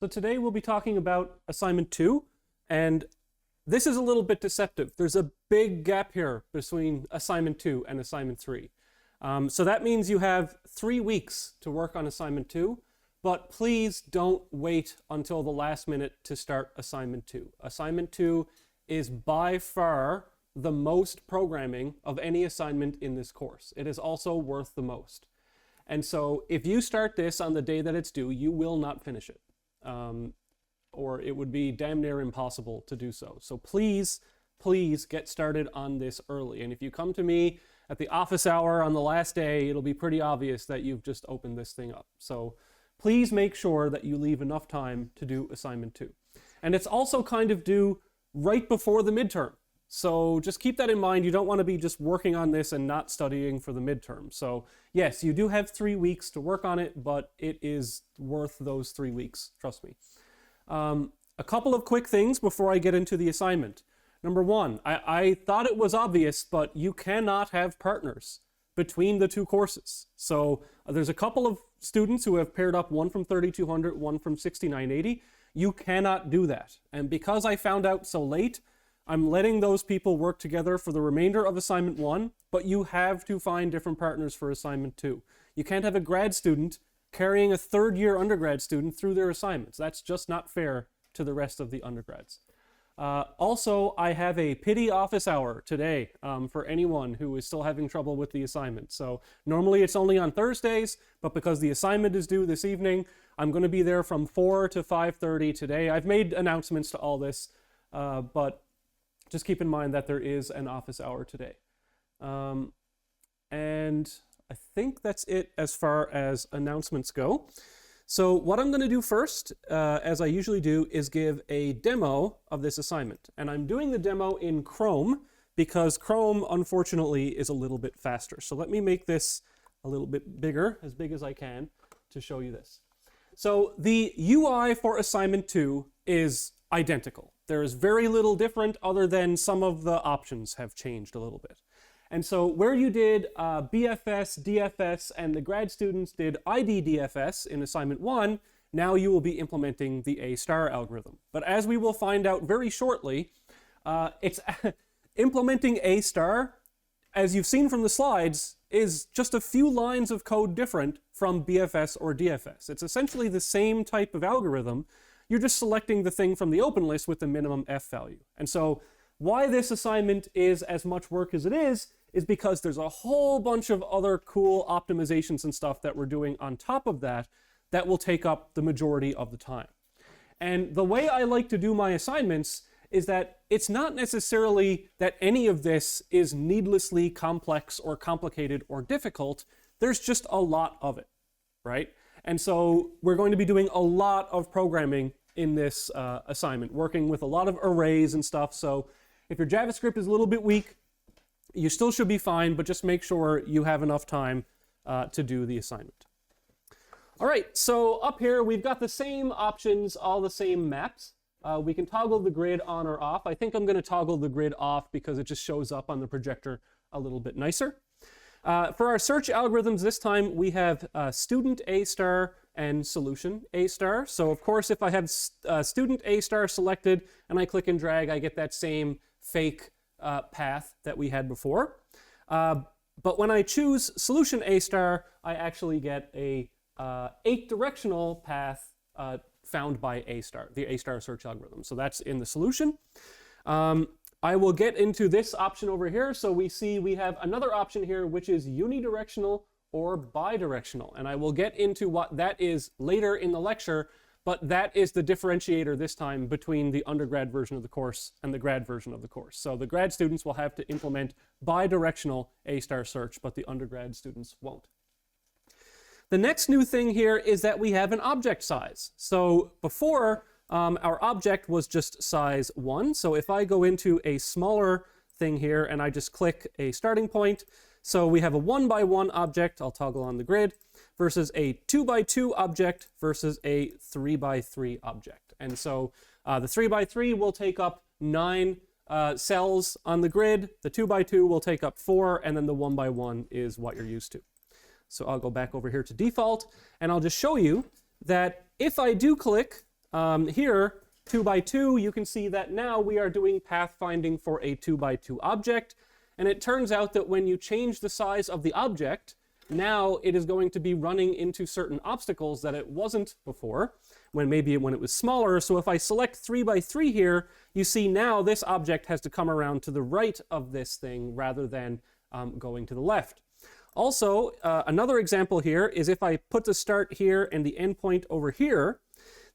So today we'll be talking about assignment 2, and this is a little bit deceptive. There's a big gap here between assignment 2 and assignment 3. So that means you have 3 weeks to work on assignment 2, but please don't wait until the last minute to start assignment 2. Assignment 2 is by far the most programming of any assignment in this course. It is also worth the most. And so if you start this on the day that it's due, you will not finish it. Or it would be damn near impossible to do so. So please get started on this early. And if you come to me at the office hour on the last day, it'll be pretty obvious that you've just opened this thing up. So please make sure that you leave enough time to do assignment 2. And it's also kind of due right before the midterm. So just keep that in mind. You don't want to be just working on this and not studying for the midterm. So yes, you do have 3 weeks to work on it, but it is worth those 3 weeks, trust me. A couple of quick things before I get into the assignment. Number one, I thought it was obvious, but you cannot have partners between the two courses. So there's a couple of students who have paired up, one from 3200, one from 6980. You cannot do that. And because I found out so late, I'm letting those people work together for the remainder of assignment 1, but you have to find different partners for assignment 2. You can't have a grad student carrying a third-year undergrad student through their assignments. That's just not fair to the rest of the undergrads. Also, I have a pity office hour today for anyone who is still having trouble with the assignment. So normally it's only on Thursdays, but because the assignment is due this evening, I'm going to be there from 4 to 5:30 today. I've made announcements to all this, but just keep in mind that there is an office hour today. And I think that's it as far as announcements go. So what I'm going to do first, as I usually do, is give a demo of this assignment. And I'm doing the demo in Chrome because Chrome, unfortunately, is a little bit faster. So let me make this a little bit bigger, as big as I can, to show you this. So the UI for assignment 2 is identical. There is very little different other than some of the options have changed a little bit. And so where you did BFS, DFS, and the grad students did IDDFS in assignment 1, now you will be implementing the A-star algorithm. But as we will find out very shortly, it's implementing A-star, as you've seen from the slides, is just a few lines of code different from BFS or DFS. It's essentially the same type of algorithm. You're just selecting the thing from the open list with the minimum F value. And so why this assignment is as much work as it is because there's a whole bunch of other cool optimizations and stuff that we're doing on top of that that will take up the majority of the time. And the way I like to do my assignments is that it's not necessarily that any of this is needlessly complex or complicated or difficult. There's just a lot of it, right? And so we're going to be doing a lot of programming in this assignment, working with a lot of arrays and stuff. So if your JavaScript is a little bit weak, you still should be fine, but just make sure you have enough time to do the assignment. All right, so up here we've got the same options, all the same maps. We can toggle the grid on or off. I think I'm going to toggle the grid off because it just shows up on the projector a little bit nicer. For our search algorithms this time, we have student A-star and solution A-star. So of course, if I have student A-star selected and I click and drag, I get that same fake path that we had before. But when I choose solution A-star, I actually get a 8-directional path found by A-star, the A-star search algorithm. So that's in the solution. I will get into this option over here. So we see we have another option here, which is unidirectional or bidirectional. And I will get into what that is later in the lecture, but that is the differentiator this time between the undergrad version of the course and the grad version of the course. So the grad students will have to implement bidirectional A-star search, but the undergrad students won't. The next new thing here is that we have an object size. So before, our object was just size 1. So if I go into a smaller thing here and I just click a starting point, so we have a 1x1 object, I'll toggle on the grid, versus a 2x2 object versus a 3x3 object. And so the 3x3 will take up 9 cells on the grid, the 2x2 will take up 4, and then the 1x1 is what you're used to. So I'll go back over here to default, and I'll just show you that if I do click here, 2 by 2, you can see that now we are doing pathfinding for a 2 by 2 object. And it turns out that when you change the size of the object, now it is going to be running into certain obstacles that it wasn't before, when it was smaller. So if I select 3 by 3 here, you see now this object has to come around to the right of this thing rather than going to the left. Also, another example here is if I put the start here and the endpoint over here,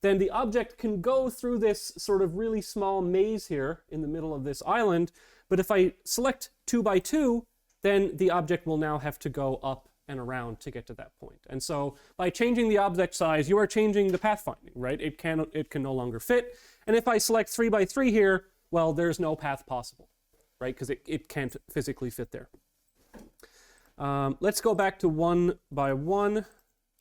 then the object can go through this sort of really small maze here in the middle of this island. But if I select 2 by 2, then the object will now have to go up and around to get to that point. And so by changing the object size, you are changing the pathfinding, right? It can no longer fit. And if I select 3 by 3 here, well, there's no path possible, right? Because it can't physically fit there. Let's go back to 1 by 1.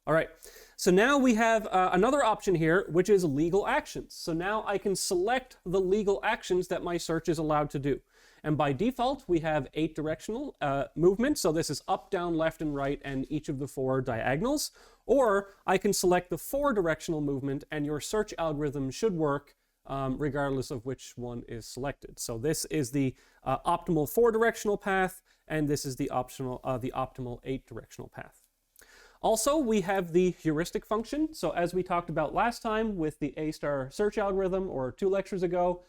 All right, so now we have another option here, which is legal actions. So now I can select the legal actions that my search is allowed to do. And by default, we have 8 directional movement. So this is up, down, left, and right, and each of the 4 diagonals. Or I can select the 4 directional movement, and your search algorithm should work regardless of which one is selected. So this is the optimal 4 directional path, and this is the optimal 8 directional path. Also, we have the heuristic function. So as we talked about last time with the A* search algorithm, or 2 lectures ago,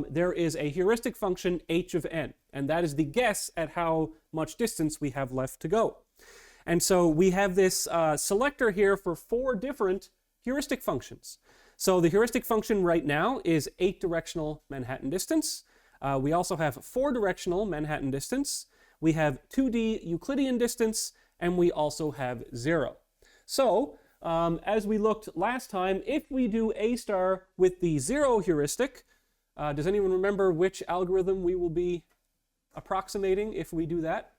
there is a heuristic function h of n, and that is the guess at how much distance we have left to go. And so we have this selector here for 4 different heuristic functions. So the heuristic function right now is 8 directional Manhattan distance. We also have 4 directional Manhattan distance. We have 2D Euclidean distance, and we also have 0. So as we looked last time, if we do A* with the 0 heuristic, does anyone remember which algorithm we will be approximating if we do that?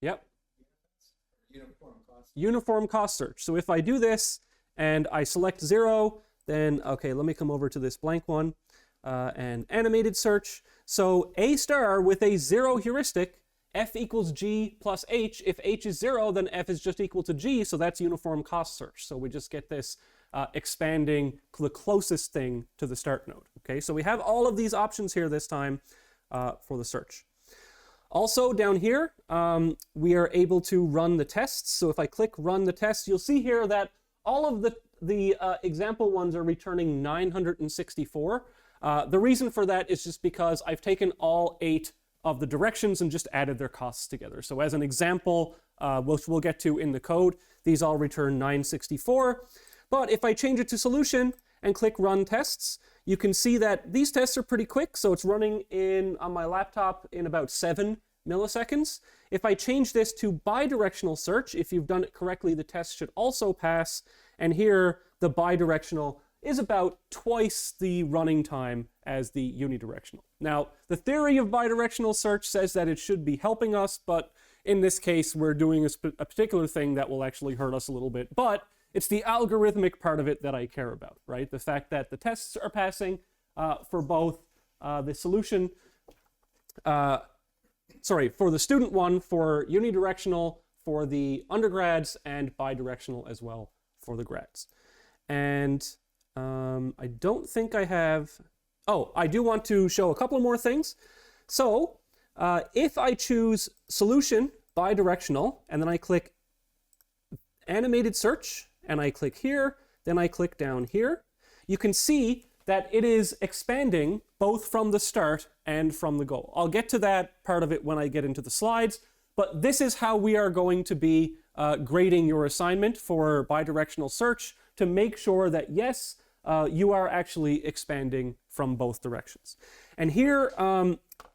Yep. Uniform cost search. So if I do this and I select 0, then, okay, let me come over to this blank one and animated search. So A* with a 0 heuristic, f equals g plus h. If h is 0, then f is just equal to g, so that's uniform cost search. So we just get this expanding the closest thing to the start node. Okay, so we have all of these options here this time for the search. Also down here, we are able to run the tests. So if I click run the tests, you'll see here that all of the example ones are returning 964. The reason for that is just because I've taken all 8 of the directions and just added their costs together. So as an example, which we'll get to in the code, these all return 964. But if I change it to solution and click run tests, you can see that these tests are pretty quick. So it's running on my laptop in about 7 milliseconds. If I change this to bidirectional search, if you've done it correctly, the test should also pass. And here, the bidirectional is about twice the running time as the unidirectional. Now, the theory of bidirectional search says that it should be helping us, but in this case, we're doing a particular thing that will actually hurt us a little bit. But it's the algorithmic part of it that I care about, right? The fact that the tests are passing for both the solution, for the student one, for unidirectional, for the undergrads, and bidirectional as well for the grads. And I don't think I have... Oh, I do want to show a couple more things. So if I choose solution bidirectional, and then I click animated search, and I click here, then I click down here, you can see that it is expanding both from the start and from the goal. I'll get to that part of it when I get into the slides, but this is how we are going to be grading your assignment for bidirectional search to make sure that, yes, you are actually expanding from both directions. And here,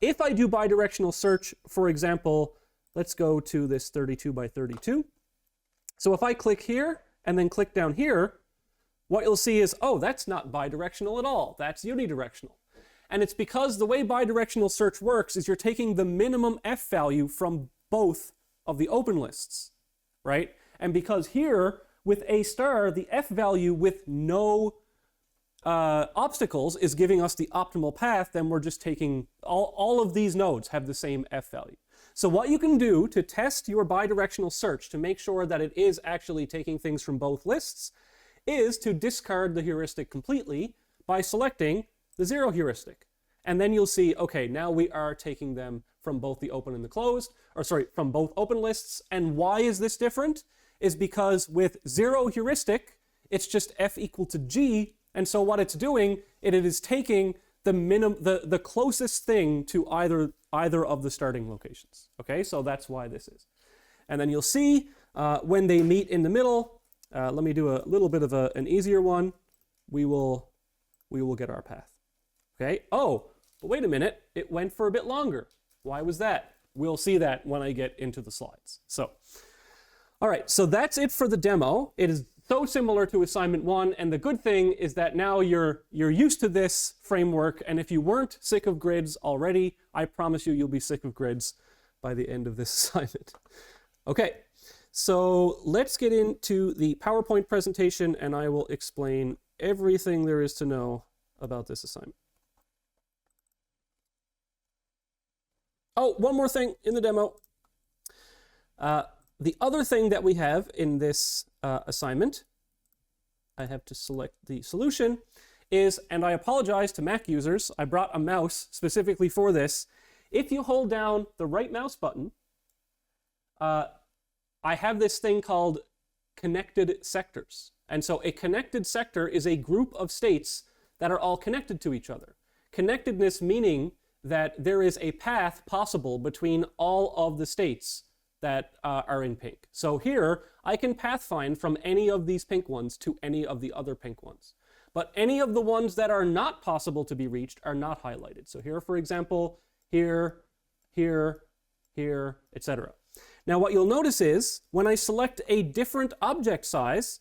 if I do bidirectional search, for example, let's go to this 32 by 32. So if I click here and then click down here, what you'll see is, oh, that's not bidirectional at all. That's unidirectional. And it's because the way bidirectional search works is you're taking the minimum f value from both of the open lists, right? And because here, with A*, the f value with no obstacles is giving us the optimal path, then we're just taking, all of these nodes have the same f value. So what you can do to test your bidirectional search to make sure that it is actually taking things from both lists is to discard the heuristic completely by selecting the 0 heuristic. And then you'll see, okay, now we are taking them from both the open and the closed, or sorry, from both open lists. And why is this different? Is because with 0 heuristic, it's just f equal to g. And so what it's doing, it is taking the closest thing to either of the starting locations. Okay, so that's why this is. And then you'll see when they meet in the middle, let me do a little bit of an easier one. We will get our path. Okay, oh, but wait a minute, it went for a bit longer. Why was that? We'll see that when I get into the slides. So, all right, so that's it for the demo. It is so similar to assignment 1, and the good thing is that now you're used to this framework, and if you weren't sick of grids already, I promise you you'll be sick of grids by the end of this assignment. Okay, so let's get into the PowerPoint presentation, and I will explain everything there is to know about this assignment. Oh, one more thing in the demo. The other thing that we have in this assignment, I have to select the solution, is, and I apologize to Mac users, I brought a mouse specifically for this. If you hold down the right mouse button, I have this thing called connected sectors. And so a connected sector is a group of states that are all connected to each other. Connectedness meaning that there is a path possible between all of the states that are in pink. So here, I can path find from any of these pink ones to any of the other pink ones. But any of the ones that are not possible to be reached are not highlighted. So here, for example, here, here, here, etc. Now what you'll notice is, when I select a different object size,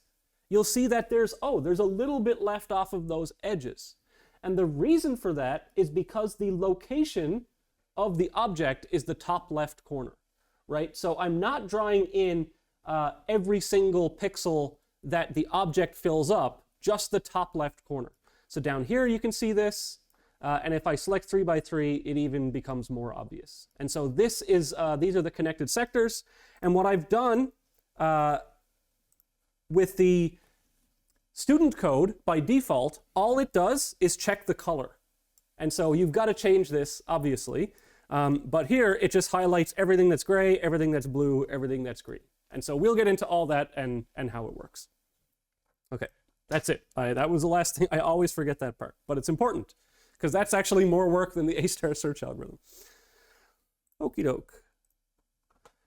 you'll see that there's a little bit left off of those edges. And the reason for that is because the location of the object is the top left corner, right? So I'm not drawing in every single pixel that the object fills up, just the top left corner. So down here you can see this, and if I select 3 by 3, it even becomes more obvious. And so this is these are the connected sectors. And what I've done with the student code, by default, all it does is check the color. And so you've got to change this, obviously. But here, it just highlights everything that's gray, everything that's blue, everything that's green. And so we'll get into all that and how it works. Okay, that's it. That was the last thing. I always forget that part, but it's important, because that's actually more work than the A-star search algorithm. Okie doke.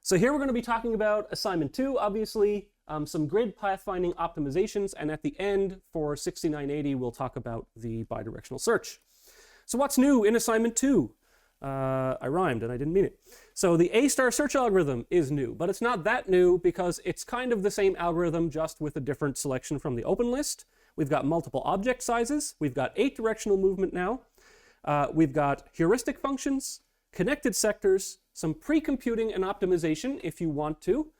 So here we're going to be talking about assignment 2, obviously. Some grid pathfinding optimizations, and at the end for 6980 we'll talk about the bidirectional search. So what's new in assignment 2? I rhymed and I didn't mean it. So the A-star search algorithm is new, but it's not that new because it's kind of the same algorithm, just with a different selection from the open list. We've got multiple object sizes, we've got 8 directional movement now, we've got heuristic functions, connected sectors, some pre-computing and optimization if you want to,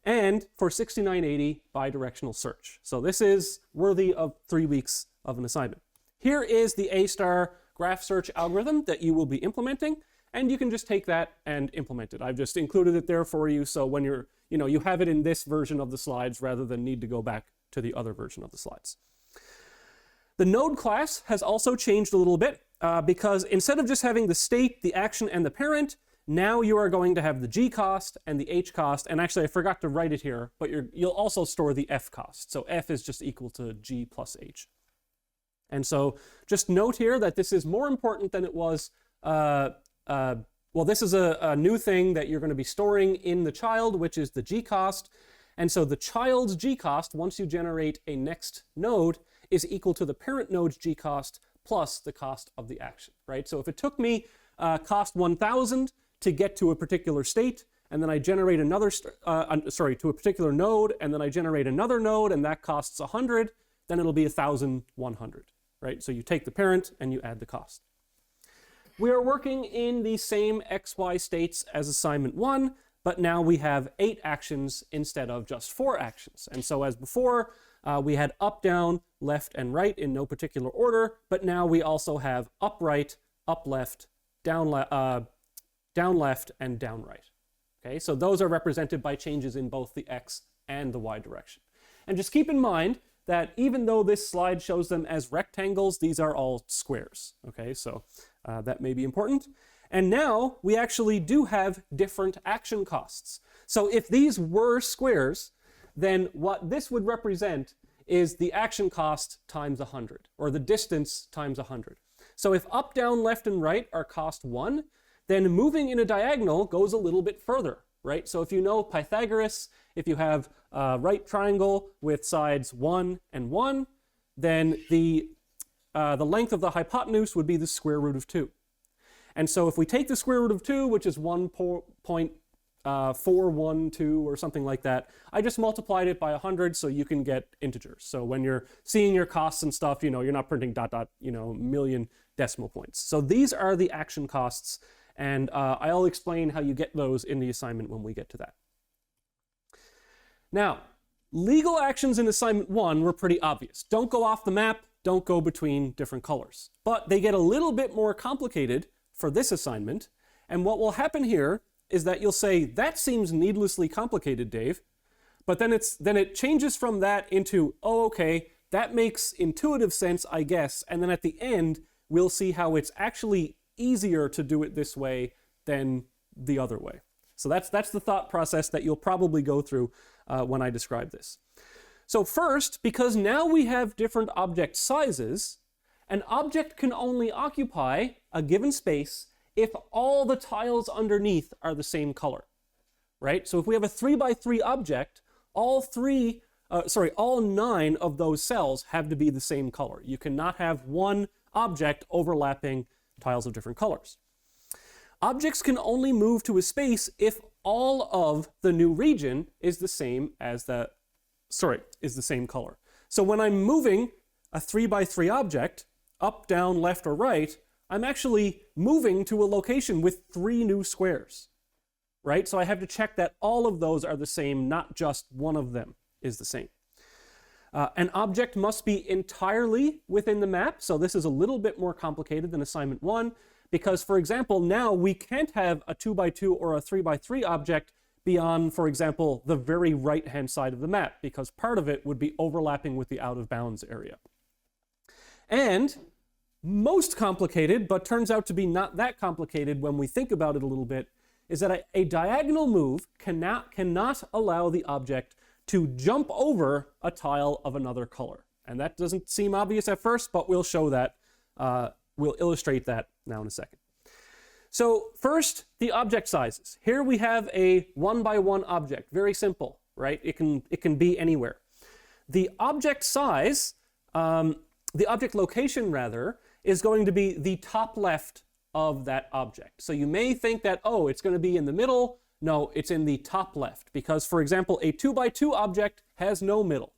and for 6980, bidirectional search. So this is worthy of 3 weeks of an assignment. Here is the A-star graph search algorithm that you will be implementing, and you can just take that and implement it. I've just included it there for you, so when you have it in this version of the slides rather than need to go back to the other version of the slides. The node class has also changed a little bit because instead of just having the state, the action, and the parent, now you are going to have the G cost and the H cost, and actually I forgot to write it here, but you'll also store the F cost. So F is just equal to G plus H. And so just note here that this is more important than it was, well, this is a new thing that you're going to be storing in the child, which is the G cost. And so the child's G cost, once you generate a next node, is equal to the parent node's G cost plus the cost of the action, right? So if it took me cost 1,000 to get to a particular state, and then I generate another, to a particular node, and then I generate another node, and that costs 100, then it'll be 1,100, right? So you take the parent and you add the cost. We are working in the same XY states as assignment 1, but now we have 8 actions instead of just 4 actions. And so as before, we had up, down, left, and right in no particular order, but now we also have up, right, up, left, down left, and down right. Okay, so those are represented by changes in both the X and the Y direction. And just keep in mind that even though this slide shows them as rectangles, these are all squares. Okay, so that may be important. And now we actually do have different action costs. So if these were squares, then what this would represent is the action cost times 100, or the distance times 100. So if up, down, left, and right are cost 1, then moving in a diagonal goes a little bit further, right? So if you know Pythagoras, if you have a right triangle with sides 1 and 1, then the length of the hypotenuse would be the square root of 2. And so if we take the square root of 2, which is 1.412 or something like that, I just multiplied it by 100 so you can get integers. So when you're seeing your costs and stuff, you know, you're not printing ... million decimal points. So these are the action costs, and I'll explain how you get those in the assignment when we get to that. Now, legal actions in assignment 1 were pretty obvious. Don't go off the map, don't go between different colors. But they get a little bit more complicated for this assignment, and what will happen here is that you'll say, that seems needlessly complicated, Dave, but then it changes from that into, oh, okay, that makes intuitive sense, I guess, and then at the end, we'll see how it's actually easier to do it this way than the other way. So that's the thought process that you'll probably go through when I describe this. So first, because now we have different object sizes, an object can only occupy a given space if all the tiles underneath are the same color, right? So if we have a 3x3 object, all 9 of those cells have to be the same color. You cannot have one object overlapping tiles of different colors. Objects can only move to a space if all of the new region is the same color. So when I'm moving a 3x3 object, up, down, left, or right, I'm actually moving to a location with 3 new squares, right? So I have to check that all of those are the same, not just one of them is the same. An object must be entirely within the map, so this is a little bit more complicated than assignment 1, because, for example, now we can't have a 2x2 or a 3x3 object beyond, for example, the very right-hand side of the map, because part of it would be overlapping with the out-of-bounds area. And most complicated, but turns out to be not that complicated when we think about it a little bit, is that a diagonal move cannot allow the object to jump over a tile of another color. And that doesn't seem obvious at first, but we'll show that, we'll illustrate that now in a second. So first, the object sizes. Here we have a 1x1 object, very simple, right? It can be anywhere. The object size, the object location rather, is going to be the top left of that object. So you may think that, oh, it's going to be in the middle. No, it's in the top left, because, for example, a 2x2 object has no middle,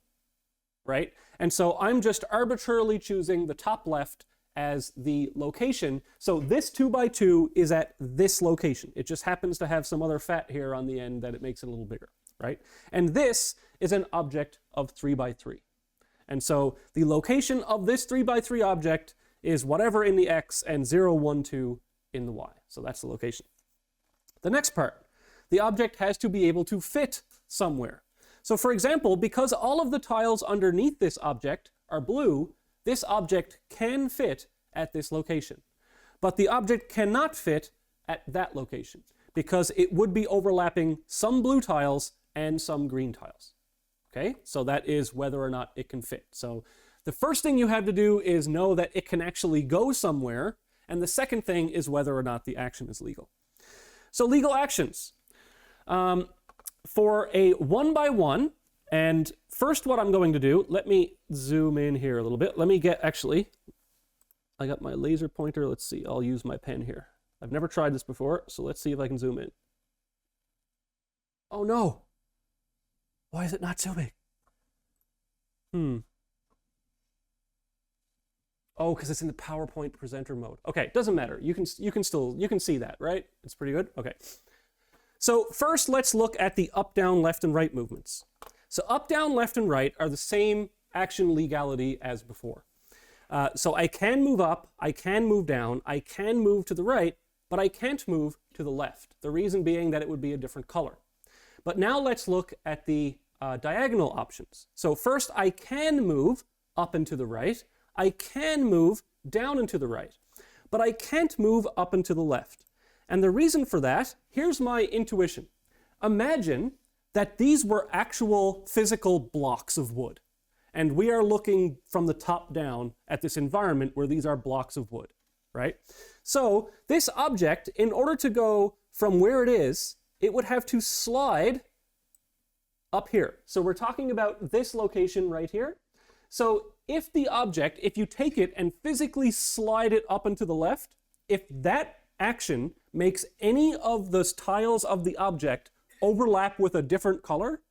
right? And so I'm just arbitrarily choosing the top left as the location. So this 2x2 is at this location. It just happens to have some other fat here on the end that it makes it a little bigger, right? And this is an object of 3x3. And so the location of this 3x3 object is whatever in the x and 0, 1, 2 in the y. So that's the location. The next part, the object has to be able to fit somewhere. So for example, because all of the tiles underneath this object are blue, this object can fit at this location. But the object cannot fit at that location because it would be overlapping some blue tiles and some green tiles. Okay, so that is whether or not it can fit. So the first thing you have to do is know that it can actually go somewhere, and the second thing is whether or not the action is legal. So legal actions. For a 1x1, and first what I'm going to do, let me zoom in here a little bit. Let me get, actually, I got my laser pointer. Let's see, I'll use my pen here. I've never tried this before, so let's see if I can zoom in. Oh no! Why is it not zooming? Oh, because it's in the PowerPoint presenter mode. Okay, doesn't matter. You can see that, right? It's pretty good. Okay. So first, let's look at the up, down, left, and right movements. So up, down, left, and right are the same action legality as before. So I can move up, I can move down, I can move to the right, but I can't move to the left. The reason being that it would be a different color. But now let's look at the diagonal options. So first I can move up and to the right. I can move down and to the right. But I can't move up and to the left. And the reason for that, here's my intuition. Imagine that these were actual physical blocks of wood. And we are looking from the top down at this environment where these are blocks of wood, right? So this object, in order to go from where it is, it would have to slide up here. So we're talking about this location right here. So if the object, if you take it and physically slide it up and to the left, if that action makes any of the tiles of the object overlap with a different color,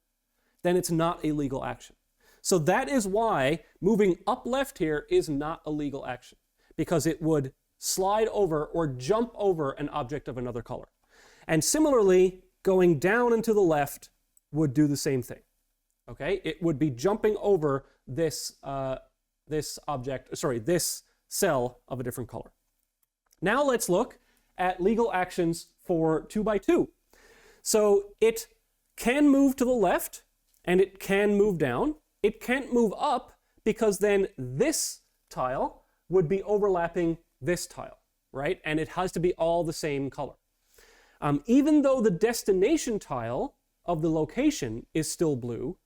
then it's not a legal action. So that is why moving up left here is not a legal action, because it would slide over or jump over an object of another color. And similarly, going down and to the left would do the same thing. Okay, it would be jumping over this this cell of a different color. Now let's look at legal actions for 2 by 2. So it can move to the left and it can move down. It can't move up because then this tile would be overlapping this tile, right? And it has to be all the same color. Even though the destination tile of the location is still blue,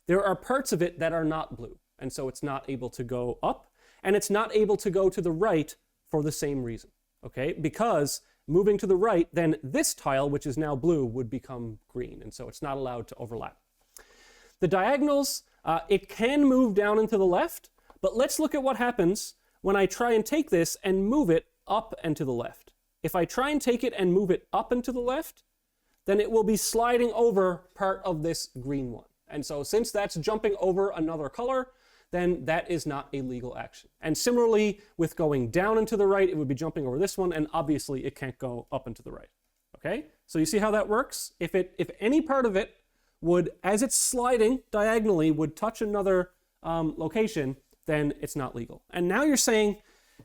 there are parts of it that are not blue. And so it's not able to go up and it's not able to go to the right for the same reason, okay? Because moving to the right, then this tile, which is now blue, would become green. And so it's not allowed to overlap. The diagonals, it can move down and to the left, but let's look at what happens when I try and take this and move it up and to the left. If I try and take it and move it up and to the left, then it will be sliding over part of this green one. And so since that's jumping over another color, then that is not a legal action. And similarly, with going down and to the right, it would be jumping over this one, and obviously it can't go up and to the right. Okay? So you see how that works? If any part of it would, as it's sliding diagonally, would touch another location, then it's not legal. And now you're saying,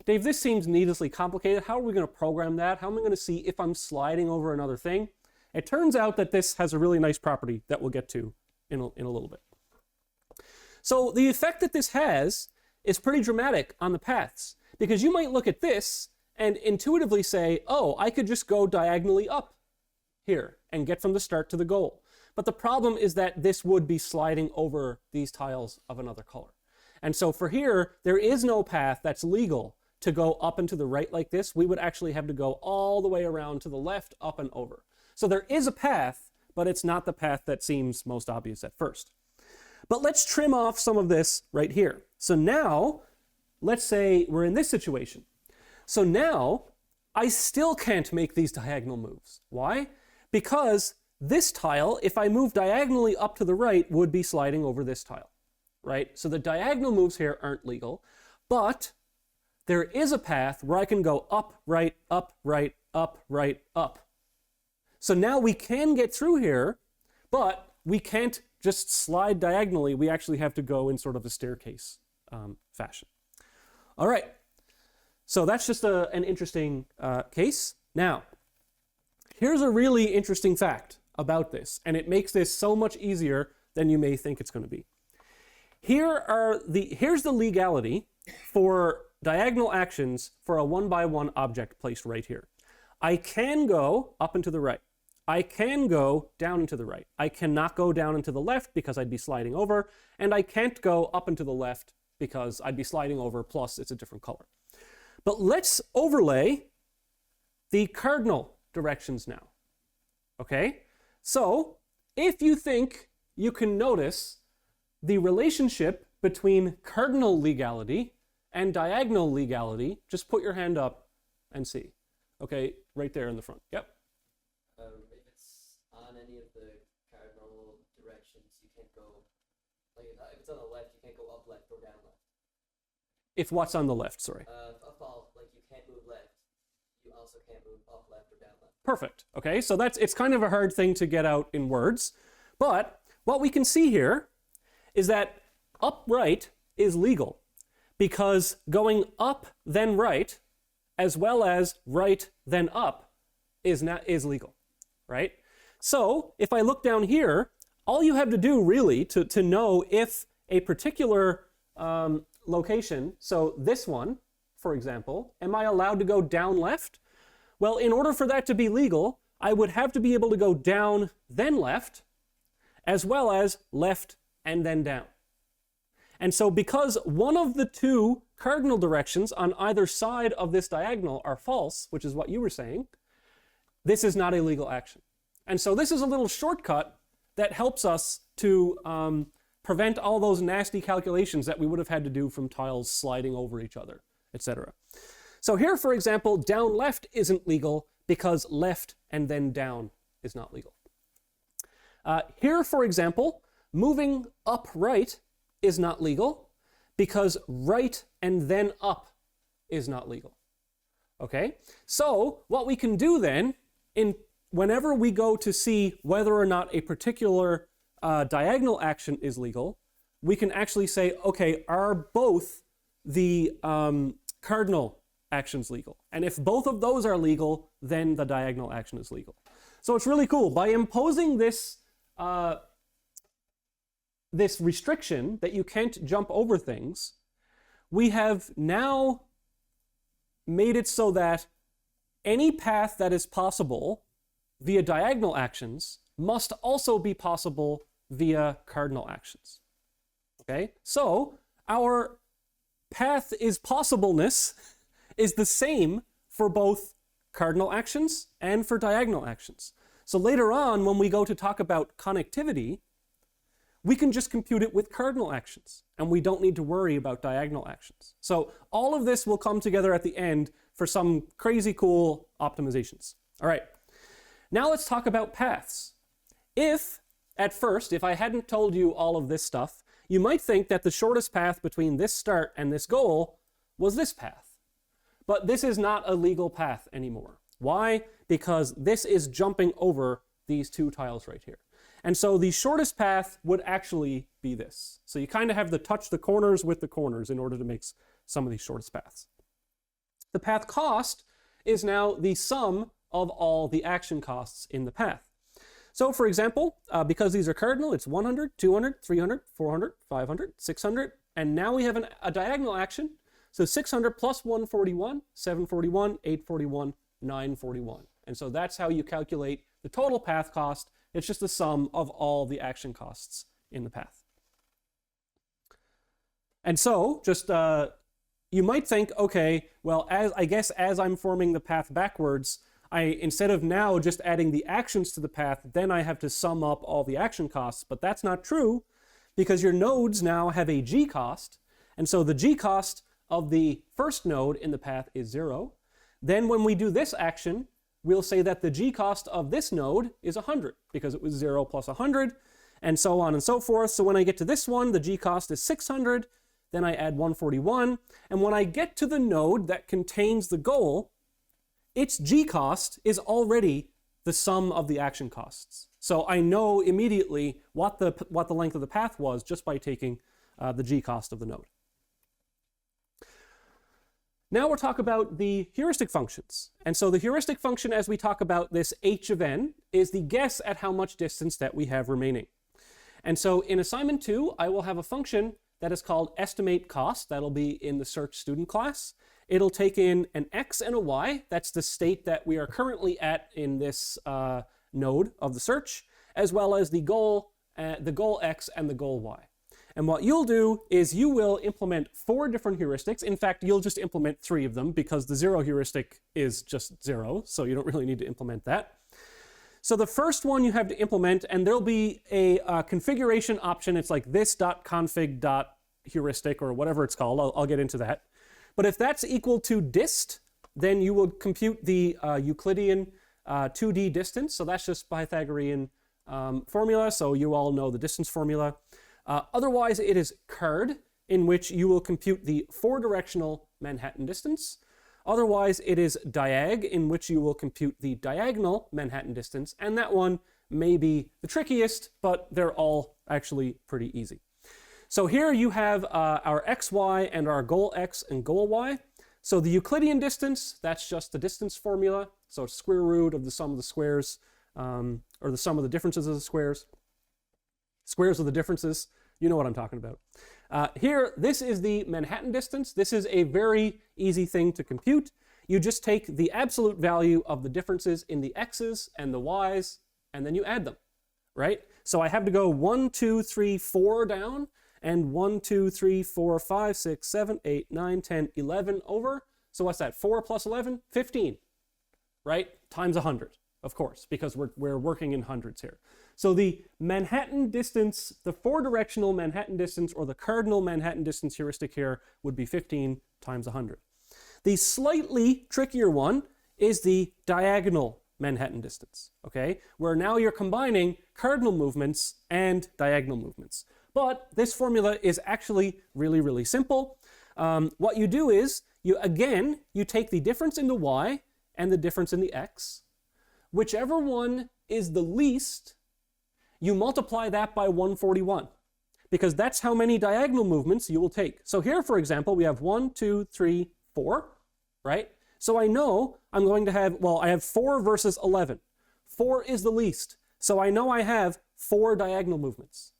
Dave, this seems needlessly complicated. How are we going to program that? How am I going to see if I'm sliding over another thing? It turns out that this has a really nice property that we'll get to in a little bit. So the effect that this has is pretty dramatic on the paths, because you might look at this and intuitively say, oh, I could just go diagonally up here and get from the start to the goal. But the problem is that this would be sliding over these tiles of another color. And so for here, there is no path that's legal to go up and to the right like this. We would actually have to go all the way around to the left, up and over. So there is a path, but it's not the path that seems most obvious at first. But let's trim off some of this right here. So now, let's say we're in this situation. So now, I still can't make these diagonal moves. Why? Because this tile, if I move diagonally up to the right, would be sliding over this tile, right? So the diagonal moves here aren't legal, but there is a path where I can go up, right, up, right, up, right, up. So now we can get through here, but we can't just slide diagonally. We actually have to go in sort of a staircase fashion. All right, so that's just an interesting case. Now, here's a really interesting fact about this, and it makes this so much easier than you may think it's going to be. Here's the legality for diagonal actions for a 1-by-1 object placed right here. I can go up and to the right. I can go down and to the right. I cannot go down and to the left because I'd be sliding over, and I can't go up and to the left because I'd be sliding over, plus it's a different color. But let's overlay the cardinal directions now, okay? So if you think you can notice the relationship between cardinal legality and diagonal legality, just put your hand up and see. Okay, right there in the front. Yep. If it's on any of the cardinal directions, you can't go, like if it's on the left, you can't go up left or down left. If what's on the left, sorry. Like you can't move left, you also can't move up left or down left. Perfect. Okay, so it's kind of a hard thing to get out in words, but what we can see here is that upright is legal because going up then right, as well as right then up, is legal, right? So if I look down here, all you have to do really to know if a particular location, so this one, for example, am I allowed to go down left? Well, in order for that to be legal, I would have to be able to go down, then left, as well as left and then down. And so because one of the two cardinal directions on either side of this diagonal are false, which is what you were saying, this is not a legal action. And so this is a little shortcut that helps us to prevent all those nasty calculations that we would have had to do from tiles sliding over each other, etc. So here, for example, down left isn't legal because left and then down is not legal. Here, for example, moving up right is not legal because right and then up is not legal. Okay? So what we can do then, whenever we go to see whether or not a particular diagonal action is legal, we can actually say, okay, are both the cardinal actions legal? And if both of those are legal, then the diagonal action is legal. So it's really cool. By imposing this this restriction that you can't jump over things, we have now made it so that any path that is possible via diagonal actions must also be possible via cardinal actions. Okay? So our path is possibleness is the same for both cardinal actions and for diagonal actions. So later on, when we go to talk about connectivity, we can just compute it with cardinal actions, and we don't need to worry about diagonal actions. So all of this will come together at the end for some crazy cool optimizations. All right, now let's talk about paths. At first, if I hadn't told you all of this stuff, you might think that the shortest path between this start and this goal was this path. But this is not a legal path anymore. Why? Because this is jumping over these two tiles right here. And so the shortest path would actually be this. So you kind of have to touch the corners with the corners in order to make some of these shortest paths. The path cost is now the sum of all the action costs in the path. So for example, because these are cardinal, it's 100, 200, 300, 400, 500, 600, and now we have a diagonal action. So 600 plus 141, 741, 841, 941. And so that's how you calculate the total path cost. It's just the sum of all the action costs in the path. And so just you might think, okay, well, I guess as I'm forming the path backwards, instead of now just adding the actions to the path, then I have to sum up all the action costs. But that's not true, because your nodes now have a g cost. And so the g cost of the first node in the path is 0. Then when we do this action, we'll say that the g cost of this node is 100, because it was 0 plus 100, and so on and so forth. So when I get to this one, the g cost is 600, then I add 141, and when I get to the node that contains the goal, its g cost is already the sum of the action costs. So I know immediately what the length of the path was just by taking the g cost of the node. Now we'll talk about the heuristic functions. And so the heuristic function, as we talk about this h of n, is the guess at how much distance that we have remaining. And so in assignment 2, I will have a function that is called estimate cost. That'll be in the search student class. It'll take in an x and a y. That's the state that we are currently at in this node of the search, as well as the goal x and the goal y. And what you'll do is you will implement 4 different heuristics. In fact, you'll just implement 3 of them because the 0 heuristic is just 0, so you don't really need to implement that. So the first one you have to implement, and there'll be a configuration option. It's like this.config.heuristic or whatever it's called. I'll get into that. But if that's equal to dist, then you will compute the Euclidean 2D distance. So that's just Pythagorean formula. So you all know the distance formula. Otherwise, it is card, in which you will compute the 4-directional Manhattan distance. Otherwise, it is diag, in which you will compute the diagonal Manhattan distance. And that one may be the trickiest, but they're all actually pretty easy. So here you have our xy and our goal x and goal y. So the Euclidean distance, that's just the distance formula. So it's square root of the sum of the squares, or the sum of the differences of the squares. Squares are the differences. You know what I'm talking about. Here, this is the Manhattan distance. This is a very easy thing to compute. You just take the absolute value of the differences in the x's and the y's, and then you add them, right? So I have to go 1, 2, 3, 4 down, and 1, 2, 3, 4, 5, 6, 7, 8, 9, 10, 11 over. So what's that? 4 plus 11? 15, right? Times 100, of course, because we're working in hundreds here. So the Manhattan distance, the four-directional Manhattan distance, or the cardinal Manhattan distance heuristic here would be 15 times 100. The slightly trickier one is the diagonal Manhattan distance, okay? Where now you're combining cardinal movements and diagonal movements. But this formula is actually really, really simple. What you do is, you take the difference in the y and the difference in the x. Whichever one is the least, you multiply that by 141, because that's how many diagonal movements you will take. So here, for example, we have 1, 2, 3, 4, right? So I know I'm going to have, well, I have 4 versus 11. 4 is the least. So I know I have 4 diagonal movements.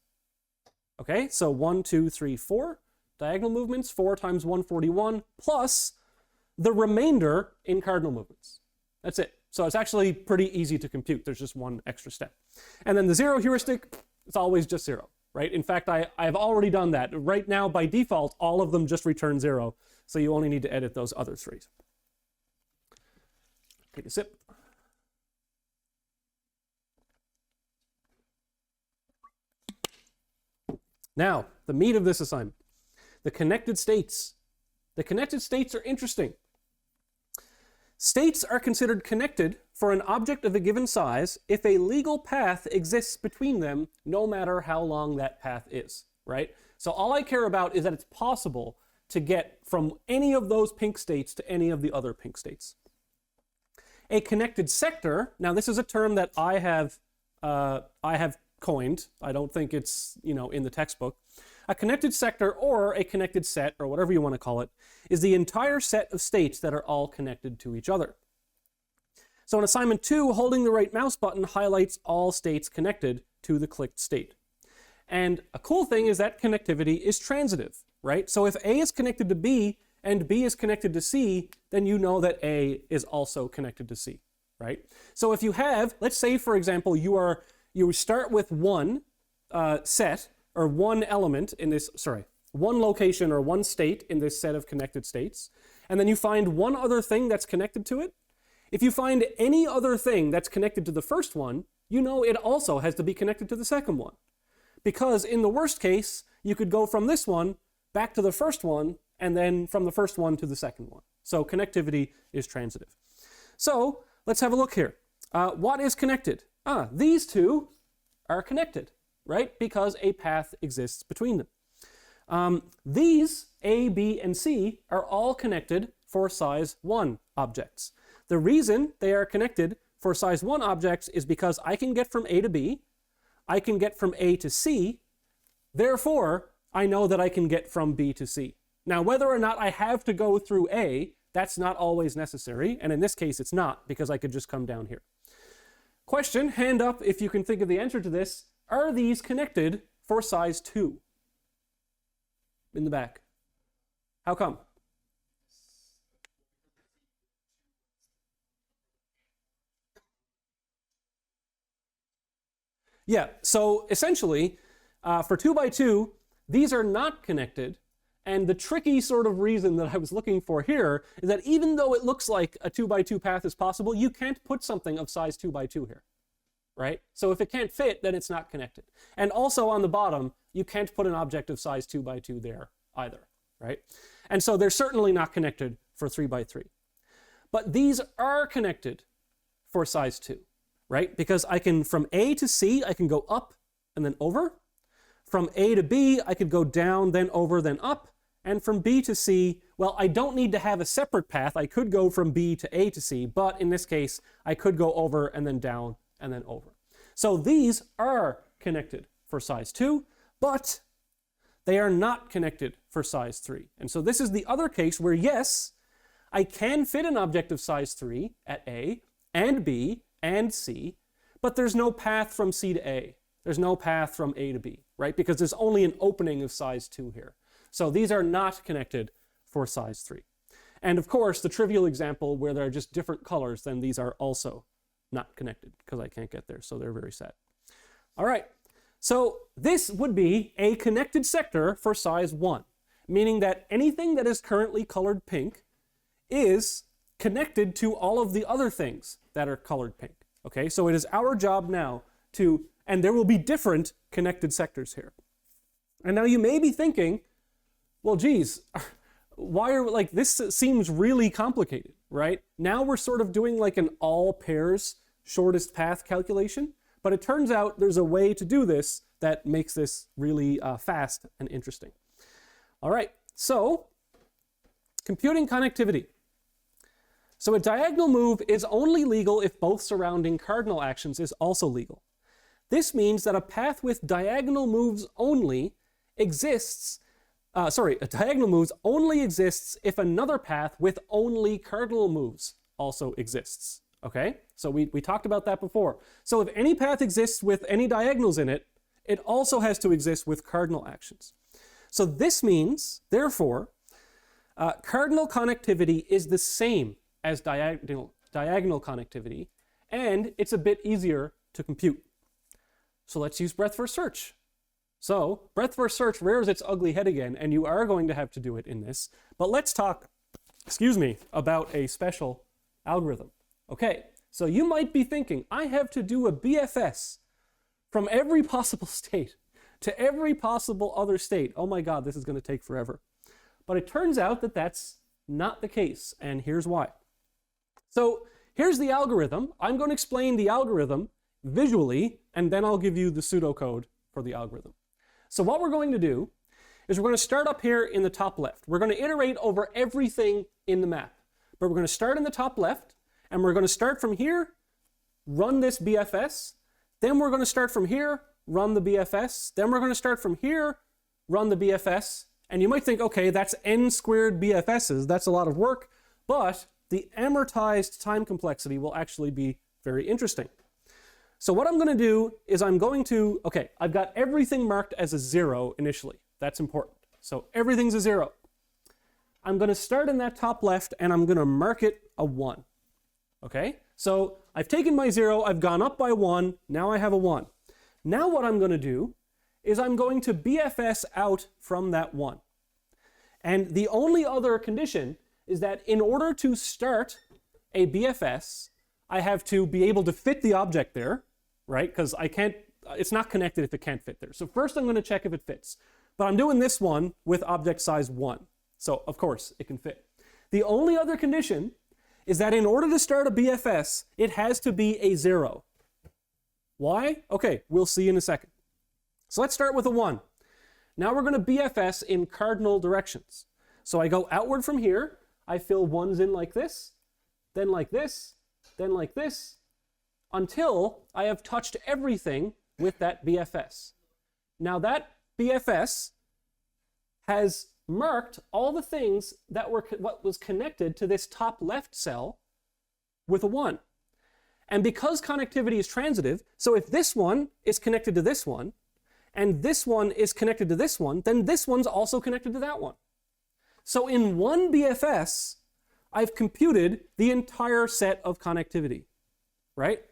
Okay, so 1, 2, 3, 4 diagonal movements, 4 times 141, plus the remainder in cardinal movements. That's it. So it's actually pretty easy to compute. There's just one extra step. And then the zero heuristic, it's always just 0, right? In fact, I've already done that. Right now, by default, all of them just return 0. So you only need to edit those other 3. Take a sip. Now, the meat of this assignment, the connected states. The connected states are interesting. States are considered connected for an object of a given size if a legal path exists between them, no matter how long that path is, right? So all I care about is that it's possible to get from any of those pink states to any of the other pink states. A connected sector, now this is a term that I have coined. I don't think it's, in the textbook. A connected sector, or a connected set, or whatever you want to call it, is the entire set of states that are all connected to each other. So in assignment 2, holding the right mouse button highlights all states connected to the clicked state. And a cool thing is that connectivity is transitive, right? So if A is connected to B and B is connected to C, then you know that A is also connected to C, right? So if you have, let's say for example, you start with one set, or one element in this, one location or one state in this set of connected states, and then you find one other thing that's connected to it. If you find any other thing that's connected to the first one, you know it also has to be connected to the second one. Because in the worst case, you could go from this one back to the first one, and then from the first one to the second one. So connectivity is transitive. So let's have a look here. What is connected? These two are connected, right? Because a path exists between them. These, A, B, and C, are all connected for size 1 objects. The reason they are connected for size 1 objects is because I can get from A to B, I can get from A to C, therefore, I know that I can get from B to C. Now, whether or not I have to go through A, that's not always necessary, and in this case, it's not, because I could just come down here. Question, hand up if you can think of the answer to this. Are these connected for size 2? In the back. How come? Yeah, so essentially, for 2 by 2, these are not connected, and the tricky sort of reason that I was looking for here is that even though it looks like a 2 by 2 path is possible, you can't put something of size 2 by 2 here, right? So if it can't fit, then it's not connected. And also on the bottom, you can't put an object of size 2 by 2 there either, right? And so they're certainly not connected for 3 by 3. But these are connected for size 2, right? Because I can, from A to C, I can go up and then over. From A to B, I could go down, then over, then up. And from B to C, well, I don't need to have a separate path. I could go from B to A to C, but in this case, I could go over and then down and then over. So these are connected for size 2, but they are not connected for size 3. And so this is the other case where, yes, I can fit an object of size 3 at A and B and C, but there's no path from C to A. There's no path from A to B, right? Because there's only an opening of size 2 here. So these are not connected for size 3. And of course, the trivial example where there are just different colors, then these are also not connected because I can't get there, so they're very sad. All right, so this would be a connected sector for size 1, meaning that anything that is currently colored pink is connected to all of the other things that are colored pink. Okay, so it is our job now to, and there will be different connected sectors here. And now you may be thinking, well, geez, why are, like, this seems really complicated, right? Now we're sort of doing like an all pairs shortest path calculation, but it turns out there's a way to do this that makes this really fast and interesting. All right, so computing connectivity. So a diagonal move is only legal if both surrounding cardinal actions is also legal. This means that a path with diagonal moves only exists, a diagonal moves only exists if another path with only cardinal moves also exists. Okay, so we talked about that before. So if any path exists with any diagonals in it, it also has to exist with cardinal actions. So this means, therefore, cardinal connectivity is the same as diagonal connectivity, and it's a bit easier to compute. So let's use breadth first search. So breadth first search rears its ugly head again, and you are going to have to do it in this. But let's talk, about a special algorithm. Okay, so you might be thinking, I have to do a BFS from every possible state to every possible other state. Oh my God, this is going to take forever. But it turns out that that's not the case, and here's why. So here's the algorithm. I'm going to explain the algorithm visually, and then I'll give you the pseudocode for the algorithm. So what we're going to do is we're going to start up here in the top left. We're going to iterate over everything in the map. But we're going to start in the top left, and we're going to start from here, run this BFS. Then we're going to start from here, run the BFS. Then we're going to start from here, run the BFS. And you might think, okay, that's n squared BFSs. That's a lot of work. But the amortized time complexity will actually be very interesting. So what I'm going to do is I've got everything marked as a 0 initially. That's important. So everything's a 0. I'm going to start in that top left, and I'm going to mark it a 1. Okay? So I've taken my 0, I've gone up by 1, now I have a 1. Now what I'm going to do is I'm going to BFS out from that 1. And the only other condition is that in order to start a BFS, I have to be able to fit the object there, right? Because it's not connected if it can't fit there. So first I'm going to check if it fits. But I'm doing this one with object size 1. So of course it can fit. The only other condition is that in order to start a BFS, it has to be a 0. Why? Okay, we'll see in a second. So let's start with a 1. Now we're going to BFS in cardinal directions. So I go outward from here, I fill 1s in like this, then like this, then like this, until I have touched everything with that BFS. Now that BFS has marked all the things that were what was connected to this top left cell with a 1. And because connectivity is transitive, so if this one is connected to this one, and this one is connected to this one, then this one's also connected to that one. So in one BFS, I've computed the entire set of connectivity, right?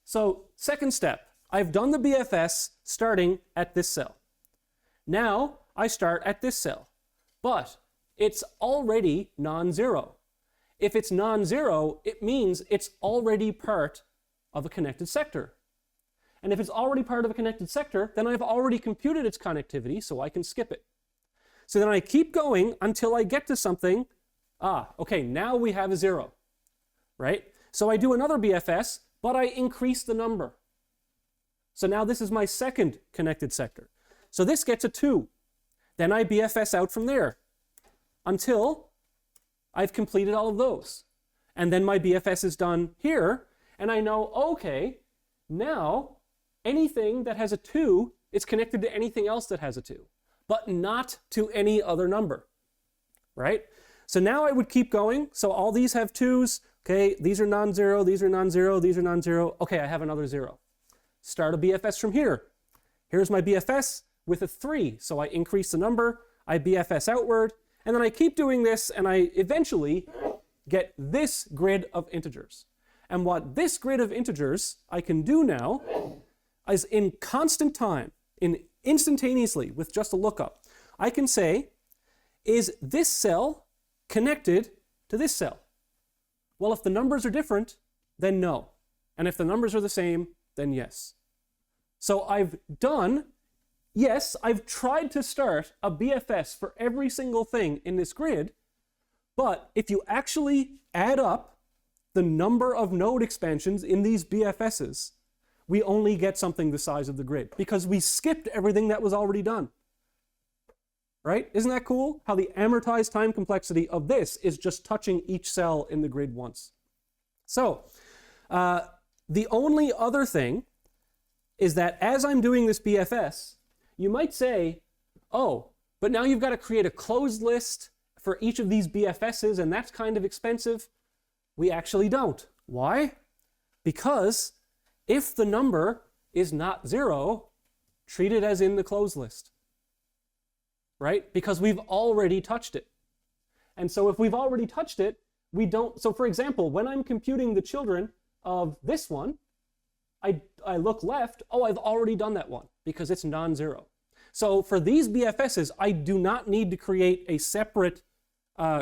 So second step, I've done the BFS starting at this cell. Now I start at this cell, but it's already non-zero. If it's non-zero, it means it's already part of a connected sector. And if it's already part of a connected sector, then I've already computed its connectivity, so I can skip it. So then I keep going until I get to something. Okay, now we have a 0, right? So I do another BFS, but I increase the number. So now this is my second connected sector. So this gets a 2. Then I BFS out from there until I've completed all of those. And then my BFS is done here, and I know, okay, now anything that has a 2 is connected to anything else that has a 2, but not to any other number, right? So now I would keep going. So all these have 2s. Okay, these are non-zero, these are non-zero, these are non-zero. Okay, I have another 0. Start a BFS from here. Here's my BFS with a 3. So I increase the number, I BFS outward, and then I keep doing this, and I eventually get this grid of integers. And what this grid of integers I can do now is in constant time, instantaneously with just a lookup, I can say, is this cell connected to this cell? Well, if the numbers are different, then no. And if the numbers are the same, then yes. So I've tried to start a BFS for every single thing in this grid, but if you actually add up the number of node expansions in these BFSs, we only get something the size of the grid because we skipped everything that was already done. Right? Isn't that cool? How the amortized time complexity of this is just touching each cell in the grid once. So the only other thing is that as I'm doing this BFS, you might say, oh, but now you've got to create a closed list for each of these BFSs, and that's kind of expensive. We actually don't. Why? Because if the number is not 0, treat it as in the closed list. Right? Because we've already touched it. And so if we've already touched it, we don't. So for example, when I'm computing the children of this one, I look left, oh, I've already done that one because it's non-zero. So for these BFSs, I do not need to create a separate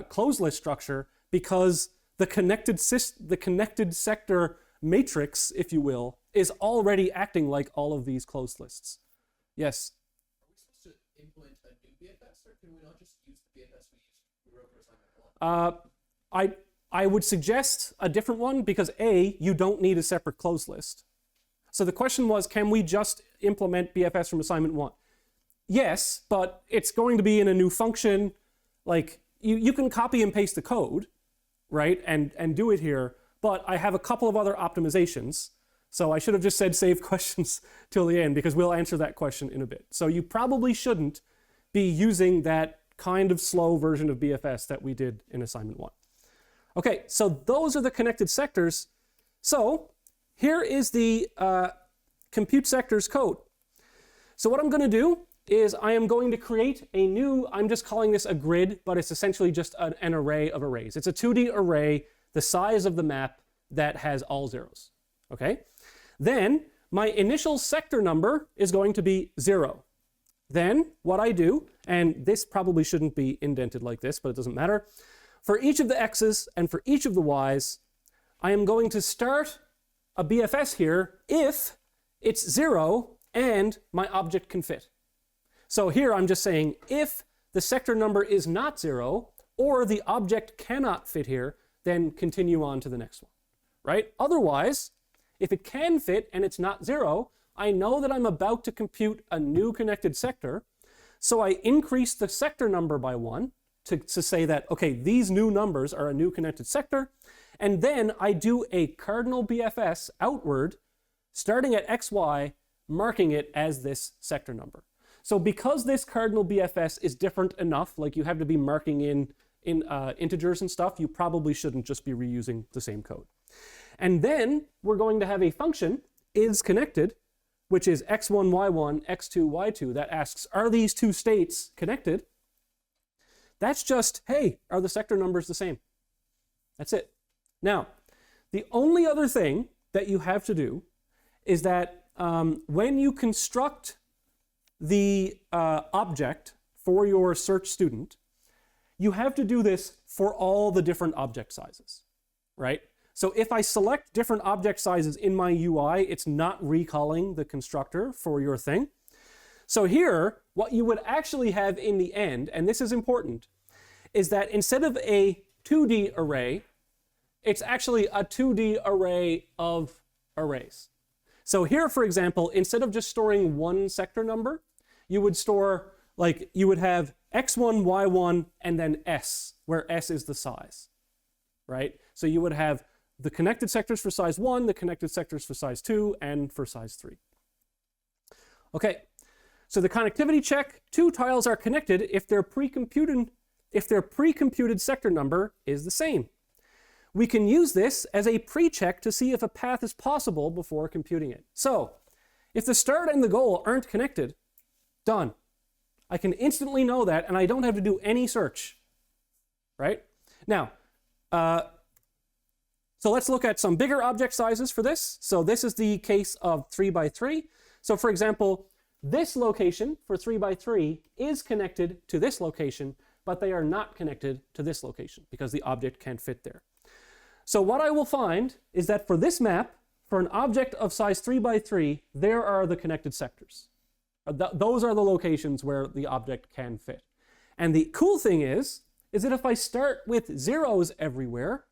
closed list structure because the connected sector matrix, if you will, is already acting like all of these closed lists. Yes? Are we supposed to implement a new BFS, or can we not just use the BFS we wrote for assignment 1? I would suggest a different one because A, you don't need a separate closed list. So the question was, can we just implement BFS from assignment 1? Yes, but it's going to be in a new function. Like you can copy and paste the code, right, and do it here, but I have a couple of other optimizations. So I should have just said save questions till the end because we'll answer that question in a bit. So you probably shouldn't be using that kind of slow version of BFS that we did in assignment 1. Okay, so those are the connected sectors. So here is the compute sectors code. So what I'm going to do is I am going to create a new, I'm just calling this a grid, but it's essentially just an array of arrays. It's a 2D array, the size of the map that has all zeros. Okay? Then my initial sector number is going to be 0. Then what I do, and this probably shouldn't be indented like this, but it doesn't matter. For each of the x's and for each of the y's, I am going to start a BFS here if it's 0 and my object can fit. So here I'm just saying if the sector number is not 0 or the object cannot fit here, then continue on to the next one, right? Otherwise, if it can fit and it's not 0, I know that I'm about to compute a new connected sector. So I increase the sector number by 1 to say that, okay, these new numbers are a new connected sector. And then I do a cardinal BFS outward, starting at xy, marking it as this sector number. So because this cardinal BFS is different enough, like you have to be marking in integers and stuff, you probably shouldn't just be reusing the same code. And then we're going to have a function, is connected, which is x1, y1, x2, y2, that asks, are these two states connected? That's just, hey, are the sector numbers the same? That's it. Now, the only other thing that you have to do is that when you construct the object for your search student, you have to do this for all the different object sizes, right? So if I select different object sizes in my UI, it's not recalling the constructor for your thing. So here, what you would actually have in the end, and this is important, is that instead of a 2D array, it's actually a 2D array of arrays. So here, for example, instead of just storing one sector number, you would store, like, you would have x1, y1, and then s, where s is the size, right? So you would have the connected sectors for size 1, the connected sectors for size 2, and for size 3. Okay, so the connectivity check, two tiles are connected if their pre-computed sector number is the same. We can use this as a pre-check to see if a path is possible before computing it. So If the start and the goal aren't connected, done. I can instantly know that, and I don't have to do any search, right? Now, so let's look at some bigger object sizes for this. So this is the case of 3 by 3. So for example, this location for 3 by 3 is connected to this location, but they are not connected to this location because the object can't fit there. So what I will find is that for this map, for an object of size 3 by 3, there are the connected sectors. Those are the locations where the object can fit. And the cool thing is that if I start with zeros everywhere,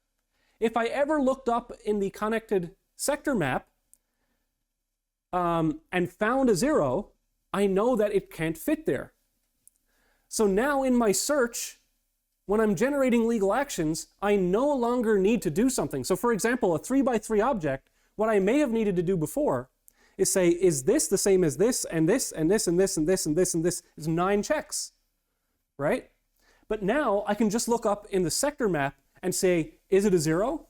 if I ever looked up in the connected sector map and found a 0, I know that it can't fit there. So now in my search, when I'm generating legal actions, I no longer need to do something. So for example, a 3 by 3 object, what I may have needed to do before is say, is this the same as this, and this, and this, and this, and this, and this, and this? Is 9 checks, right? But now I can just look up in the sector map and say, is it a 0?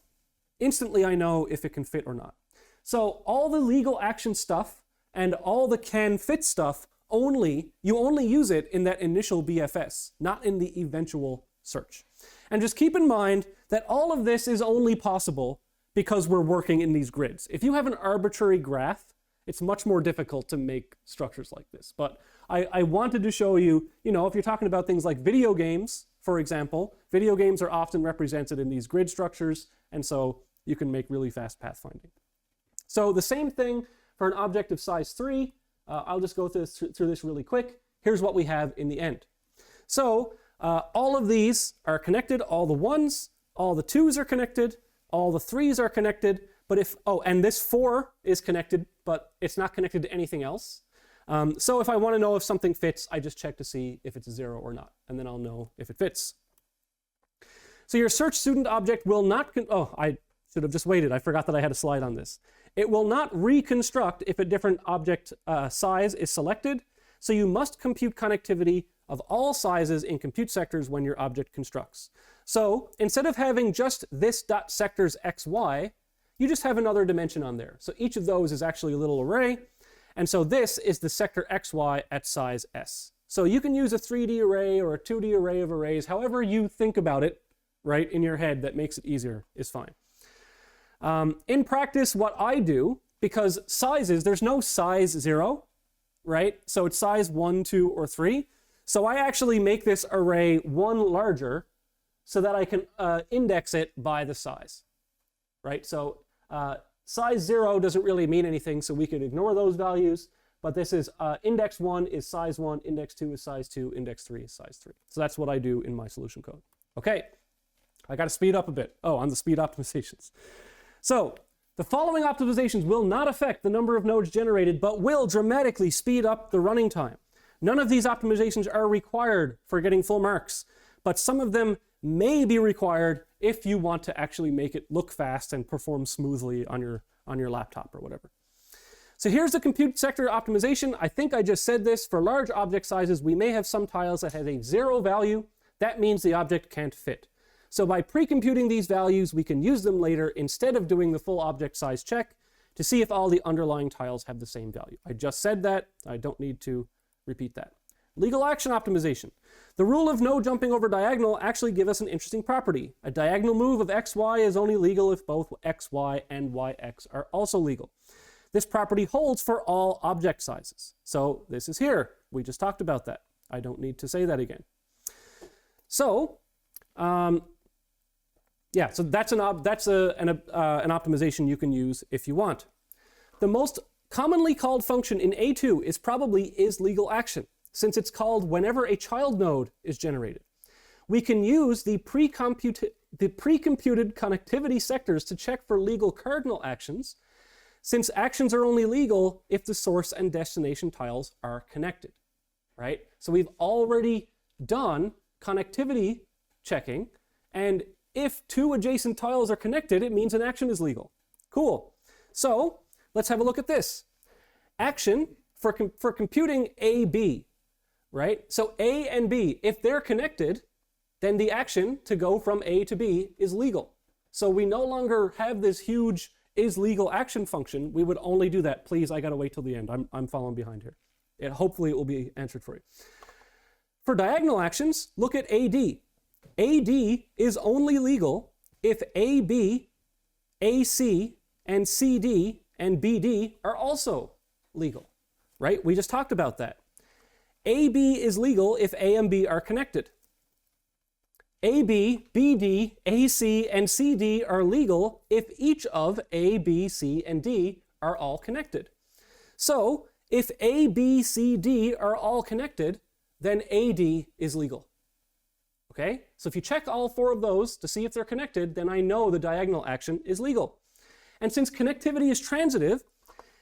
Instantly I know if it can fit or not. So all the legal action stuff and all the can fit stuff, you only use it in that initial BFS, not in the eventual search. And just keep in mind that all of this is only possible because we're working in these grids. If you have an arbitrary graph, it's much more difficult to make structures like this. But I wanted to show you, if you're talking about things like video games, for example, video games are often represented in these grid structures, and so you can make really fast pathfinding. So the same thing for an object of size 3. I'll just go through this really quick. Here's what we have in the end. So all of these are connected, all the 1s, all the 2s are connected, all the 3s are connected, but and this 4 is connected, but it's not connected to anything else. So if I want to know if something fits, I just check to see if it's a 0 or not, and then I'll know if it fits. So your search student object will not, I should have just waited. I forgot that I had a slide on this. It will not reconstruct if a different object size is selected, so you must compute connectivity of all sizes in compute sectors when your object constructs. So instead of having just this dot sectors xy, you just have another dimension on there. So each of those is actually a little array, and so this is the sector xy at size s. So you can use a 3D array or a 2D array of arrays, however you think about it, right, in your head that makes it easier is fine. In practice, what I do, because sizes, there's no size 0, right? So it's size 1, 2, or 3. So I actually make this array 1 larger so that I can index it by the size, right? So size 0 doesn't really mean anything, so we can ignore those values. But this is index 1 is size 1, index 2 is size 2, index 3 is size 3. So that's what I do in my solution code. Okay, I got to speed up a bit. On the speed optimizations. So the following optimizations will not affect the number of nodes generated, but will dramatically speed up the running time. None of these optimizations are required for getting full marks, but some of them may be required if you want to actually make it look fast and perform smoothly on your laptop or whatever. So here's the compute sector optimization. I think I just said this. For large object sizes, we may have some tiles that have a 0 value. That means the object can't fit. So by pre-computing these values, we can use them later instead of doing the full object size check to see if all the underlying tiles have the same value. I just said that. I don't need to repeat that. Legal action optimization. The rule of no jumping over diagonal actually gives us an interesting property. A diagonal move of xy is only legal if both xy and yx are also legal. This property holds for all object sizes. So this is here. We just talked about that. I don't need to say that again. So, yeah, so that's an optimization you can use if you want. The most commonly called function in A2 is probably legal action, since it's called whenever a child node is generated. We can use the pre-computed connectivity sectors to check for legal cardinal actions, since actions are only legal if the source and destination tiles are connected, right? So we've already done connectivity checking, and if 2 adjacent tiles are connected, it means an action is legal. Cool. So let's have a look at this. Action for computing A, B, right? So A and B, if they're connected, then the action to go from A to B is legal. So we no longer have this huge is legal action function, we would only do that. Please, I gotta wait till the end. I'm following behind here. Hopefully it will be answered for you. For diagonal actions, look at AD. AD is only legal if AB, AC, and CD and BD are also legal, right? We just talked about that. AB is legal if A and B are connected. AB, BD, AC, and CD are legal if each of A, B, C, and D are all connected. So if A, B, C, D are all connected, then AD is legal. Okay? So if you check all 4 of those to see if they're connected, then I know the diagonal action is legal. And since connectivity is transitive,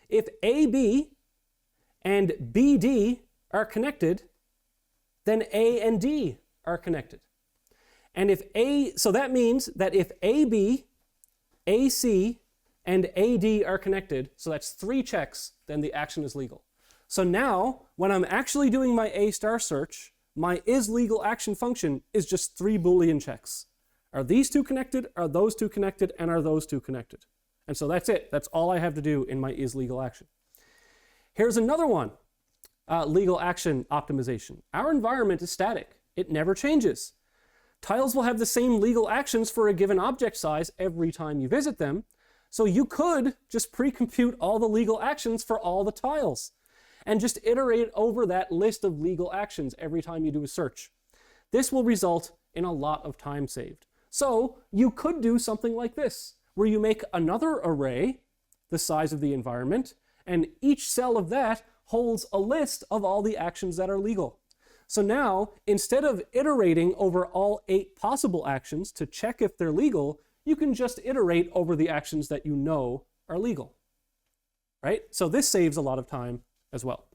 if AB and BD are connected, then A and D are connected. And so that means that if AB, AC, and AD are connected, so that's 3 checks, then the action is legal. So now, when I'm actually doing my A star search, my isLegalAction function is just 3 Boolean checks. Are these 2 connected? Are those 2 connected? And are those 2 connected? And so that's it. That's all I have to do in my isLegalAction. Here's another one, legal action optimization. Our environment is static. It never changes. Tiles will have the same legal actions for a given object size every time you visit them. So you could just pre-compute all the legal actions for all the tiles and just iterate over that list of legal actions every time you do a search. This will result in a lot of time saved. So you could do something like this, where you make another array, the size of the environment, and each cell of that holds a list of all the actions that are legal. So now, instead of iterating over all 8 possible actions to check if they're legal, you can just iterate over the actions that you know are legal, right? So this saves a lot of time as well.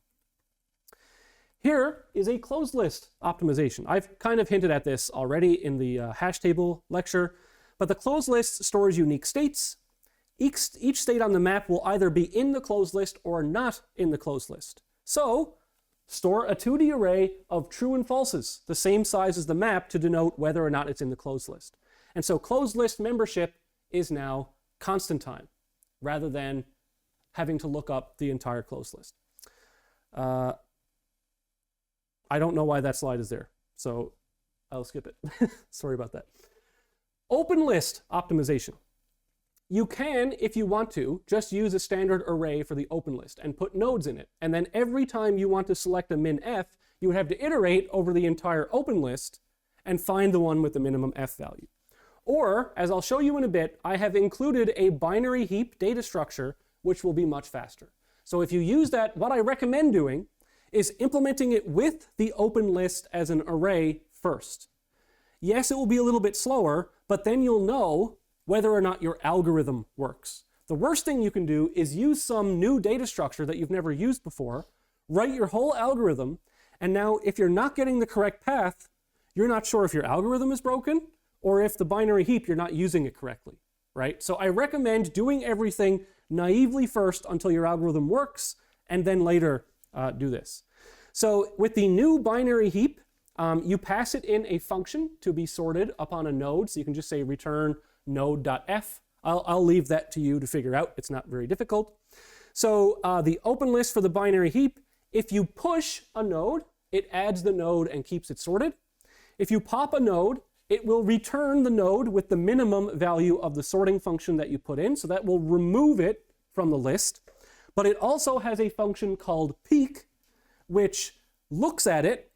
Here is a closed list optimization. I've kind of hinted at this already in the hash table lecture, but the closed list stores unique states. Each state on the map will either be in the closed list or not in the closed list. So store a 2D array of true and falses, the same size as the map, to denote whether or not it's in the closed list. And so closed list membership is now constant time, rather than having to look up the entire closed list. I don't know why that slide is there, so I'll skip it. Sorry about that. Open list optimization. You can, if you want to, just use a standard array for the open list and put nodes in it. And then every time you want to select a min f, you would have to iterate over the entire open list and find the one with the minimum f value. Or, as I'll show you in a bit, I have included a binary heap data structure, which will be much faster. So if you use that, what I recommend doing is implementing it with the open list as an array first. Yes, it will be a little bit slower, but then you'll know whether or not your algorithm works. The worst thing you can do is use some new data structure that you've never used before, write your whole algorithm, and now if you're not getting the correct path, you're not sure if your algorithm is broken or if the binary heap, you're not using it correctly, right? So I recommend doing everything naively first until your algorithm works, and then later do this. So with the new binary heap, you pass it in a function to be sorted upon a node. So you can just say return node.f. I'll leave that to you to figure out. It's not very difficult. So the open list for the binary heap, if you push a node, it adds the node and keeps it sorted. If you pop a node, it will return the node with the minimum value of the sorting function that you put in. So that will remove it from the list. But it also has a function called peek, which looks at it.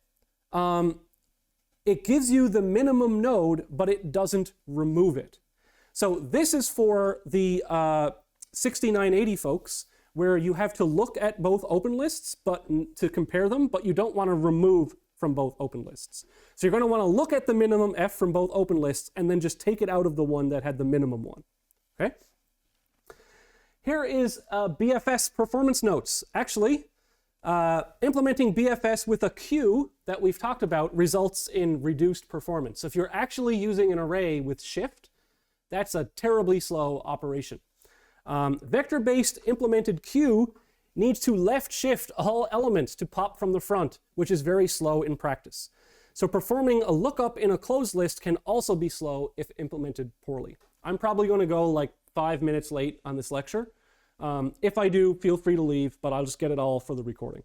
It gives you the minimum node, but it doesn't remove it. So this is for the 6980 folks, where you have to look at both open lists to compare them, but you don't want to remove from both open lists. So you're going to want to look at the minimum f from both open lists and then just take it out of the one that had the minimum one. Okay? Here is BFS performance notes. Actually, implementing BFS with a queue that we've talked about results in reduced performance. So if you're actually using an array with shift, that's a terribly slow operation. Vector-based implemented queue needs to left shift all elements to pop from the front, which is very slow in practice. So performing a lookup in a closed list can also be slow if implemented poorly. I'm probably going to go like 5 minutes late on this lecture. If I do, feel free to leave, but I'll just get it all for the recording.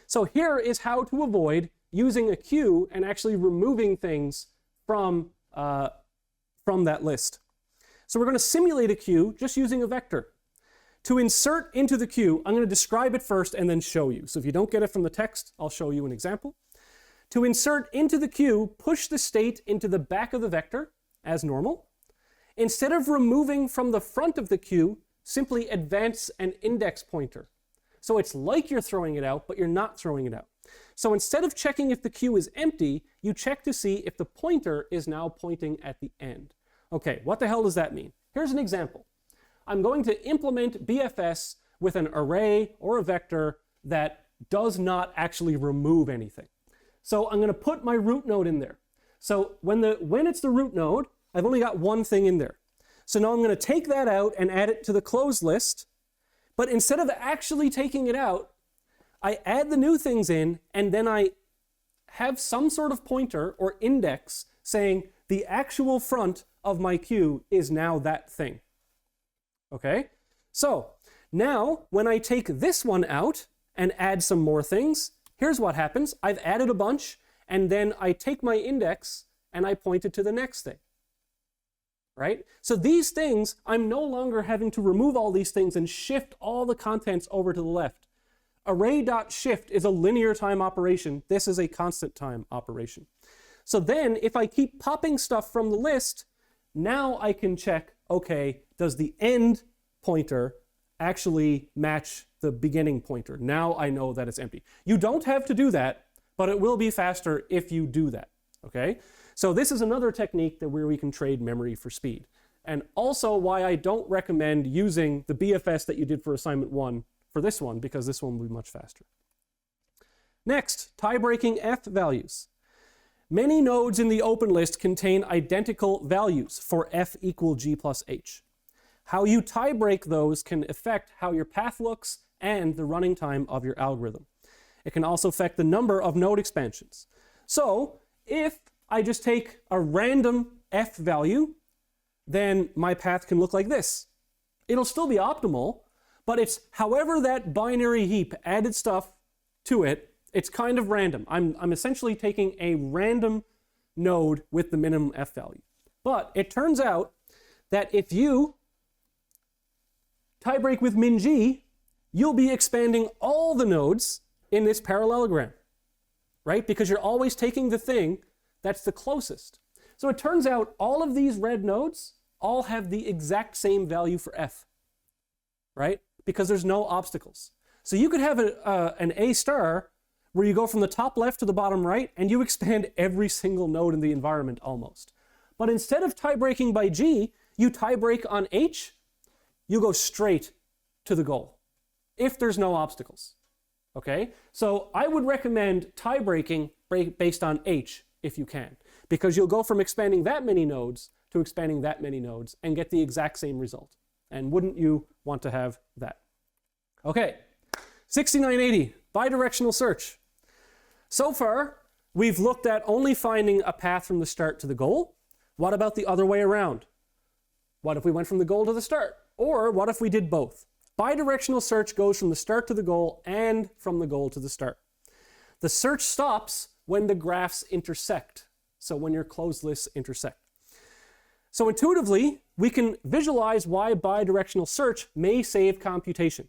So here is how to avoid using a queue and actually removing things from that list. So we're going to simulate a queue just using a vector. To insert into the queue, I'm going to describe it first and then show you. So if you don't get it from the text, I'll show you an example. To insert into the queue, push the state into the back of the vector as normal. Instead of removing from the front of the queue, simply advance an index pointer. So it's like you're throwing it out, but you're not throwing it out. So instead of checking if the queue is empty, you check to see if the pointer is now pointing at the end. Okay, what the hell does that mean? Here's an example. I'm going to implement BFS with an array or a vector that does not actually remove anything. So I'm going to put my root node in there. So when it's the root node, I've only got one thing in there. So now I'm going to take that out and add it to the closed list. But instead of actually taking it out, I add the new things in, and then I have some sort of pointer or index saying the actual front of my queue is now that thing. Okay? So now when I take this one out and add some more things, here's what happens. I've added a bunch, and then I take my index and I point it to the next thing. Right? So these things, I'm no longer having to remove all these things and shift all the contents over to the left. Array.shift is a linear time operation. This is a constant time operation. So then if I keep popping stuff from the list, now I can check, okay, does the end pointer actually match the beginning pointer? Now I know that it's empty. You don't have to do that, but it will be faster if you do that, okay? So this is another technique where we can trade memory for speed. And also why I don't recommend using the BFS that you did for assignment 1 for this one, because this one will be much faster. Next, tie-breaking F values. Many nodes in the open list contain identical values for F equal G plus H. How you tie-break those can affect how your path looks and the running time of your algorithm. It can also affect the number of node expansions. So if I just take a random F value, then my path can look like this. It'll still be optimal, but it's however that binary heap added stuff to it, it's kind of random. I'm essentially taking a random node with the minimum F value. But it turns out that if you tie break with min G, you'll be expanding all the nodes in this parallelogram, right? Because you're always taking the thing that's the closest. So it turns out all of these red nodes all have the exact same value for F, right? Because there's no obstacles. So you could have an A star where you go from the top left to the bottom right and you expand every single node in the environment almost. But instead of tie breaking by G, you tie break on H, you go straight to the goal if there's no obstacles, okay? So I would recommend tie breaking based on H if you can, because you'll go from expanding that many nodes to expanding that many nodes and get the exact same result. And wouldn't you want to have that? Okay, 6980, bidirectional search. So far, we've looked at only finding a path from the start to the goal. What about the other way around? What if we went from the goal to the start? Or what if we did both? Bidirectional search goes from the start to the goal and from the goal to the start. The search stops when the graphs intersect, so when your closed lists intersect. So intuitively, we can visualize why bidirectional search may save computation.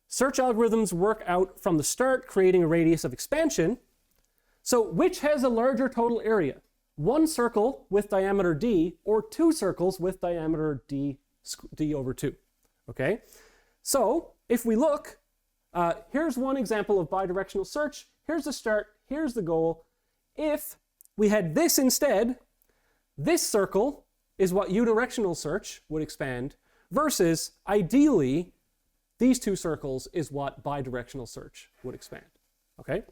Search algorithms work out from the start, creating a radius of expansion. So which has a larger total area? One circle with diameter d, or two circles with diameter d over 2, okay? So if we look, here's one example of bidirectional search. Here's the start, here's the goal. If we had this instead, this circle is what unidirectional search would expand, versus ideally, these two circles is what bidirectional search would expand, okay?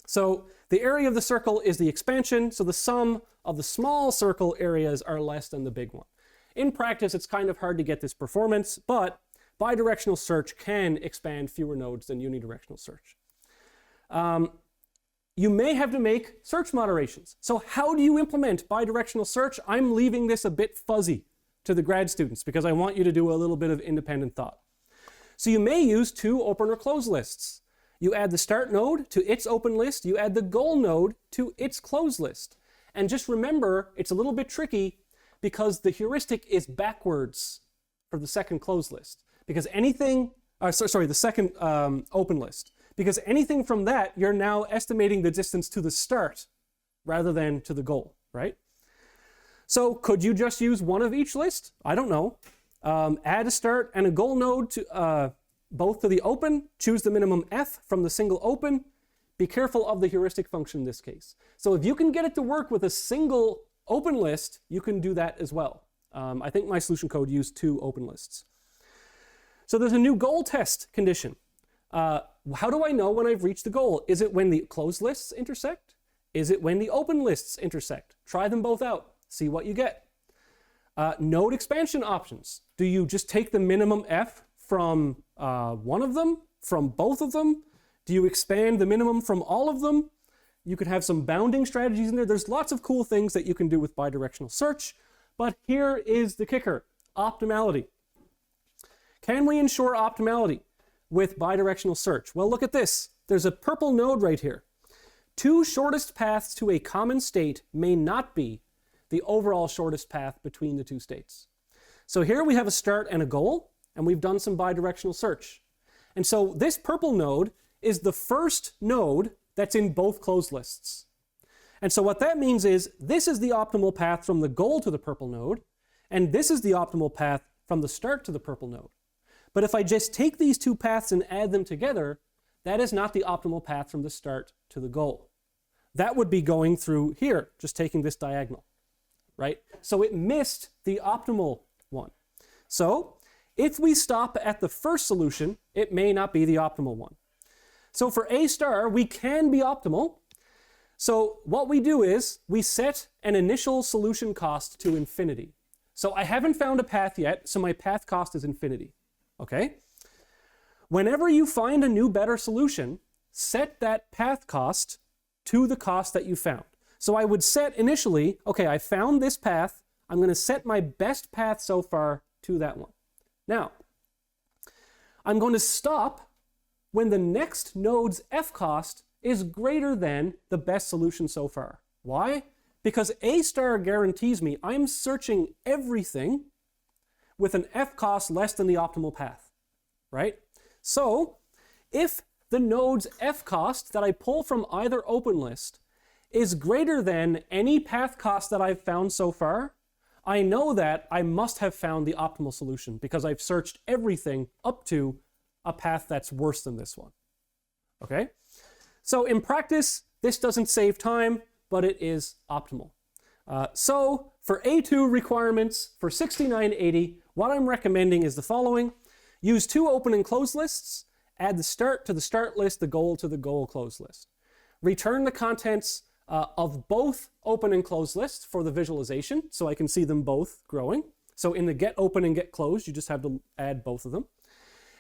So the area of the circle is the expansion, so the sum of the small circle areas are less than the big one. In practice, it's kind of hard to get this performance, but bidirectional search can expand fewer nodes than unidirectional search. You may have to make search moderations. So how do you implement bidirectional search? I'm leaving this a bit fuzzy, to the grad students because I want you to do a little bit of independent thought. So you may use two open or close lists. You add the start node to its open list, you add the goal node to its close list. And just remember, it's a little bit tricky because the heuristic is backwards for the second close list. Because anything, the second open list. Because anything from that, you're now estimating the distance to the start rather than to the goal, right? So could you just use one of each list? I don't know. Add a start and a goal node to both to the open, choose the minimum f from the single open. Be careful of the heuristic function in this case. So if you can get it to work with a single open list, you can do that as well. I think my solution code used two open lists. So there's a new goal test condition. How do I know when I've reached the goal? Is it when the closed lists intersect? Is it when the open lists intersect? Try them both out. See what you get. Node expansion options. Do you just take the minimum f from one of them, from both of them? Do you expand the minimum from all of them? You could have some bounding strategies in there. There's lots of cool things that you can do with bidirectional search, but here is the kicker, optimality. Can we ensure optimality with bidirectional search? Well, look at this. There's a purple node right here. Two shortest paths to a common state may not be the overall shortest path between the two states. So here we have a start and a goal, and we've done some bidirectional search. And so this purple node is the first node that's in both closed lists. And so what that means is this is the optimal path from the goal to the purple node, and this is the optimal path from the start to the purple node. But if I just take these two paths and add them together, that is not the optimal path from the start to the goal. That would be going through here, just taking this diagonal, right? So it missed the optimal one. So if we stop at the first solution, it may not be the optimal one. So for A star, we can be optimal. So what we do is we set an initial solution cost to infinity. So I haven't found a path yet, so my path cost is infinity, okay? Whenever you find a new better solution, set that path cost to the cost that you found. So I would set initially, okay, I found this path, I'm going to set my best path so far to that one. Now, I'm going to stop when the next node's f cost is greater than the best solution so far. Why? Because A star guarantees me I'm searching everything with an f cost less than the optimal path, right? So if the node's f cost that I pull from either open list is greater than any path cost that I've found so far, I know that I must have found the optimal solution because I've searched everything up to a path that's worse than this one, okay? So in practice, this doesn't save time, but it is optimal. So for A2 requirements for 6980, what I'm recommending is the following. Use two open and closed lists, add the start to the start list, the goal to the goal closed list. Return the contents of both open and closed lists for the visualization, so I can see them both growing. So in the get open and get closed, you just have to add both of them.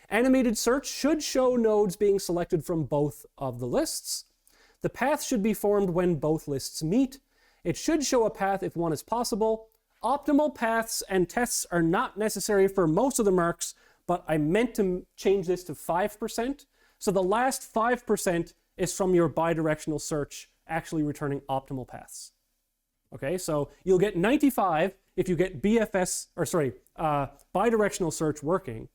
Animated search should show nodes being selected from both of the lists. The path should be formed when both lists meet. It should show a path if one is possible. Optimal paths and tests are not necessary for most of the marks, but I meant to change this to 5%. So the last 5% is from your bidirectional search actually returning optimal paths. Okay, so you'll get 95 if you get bidirectional search working.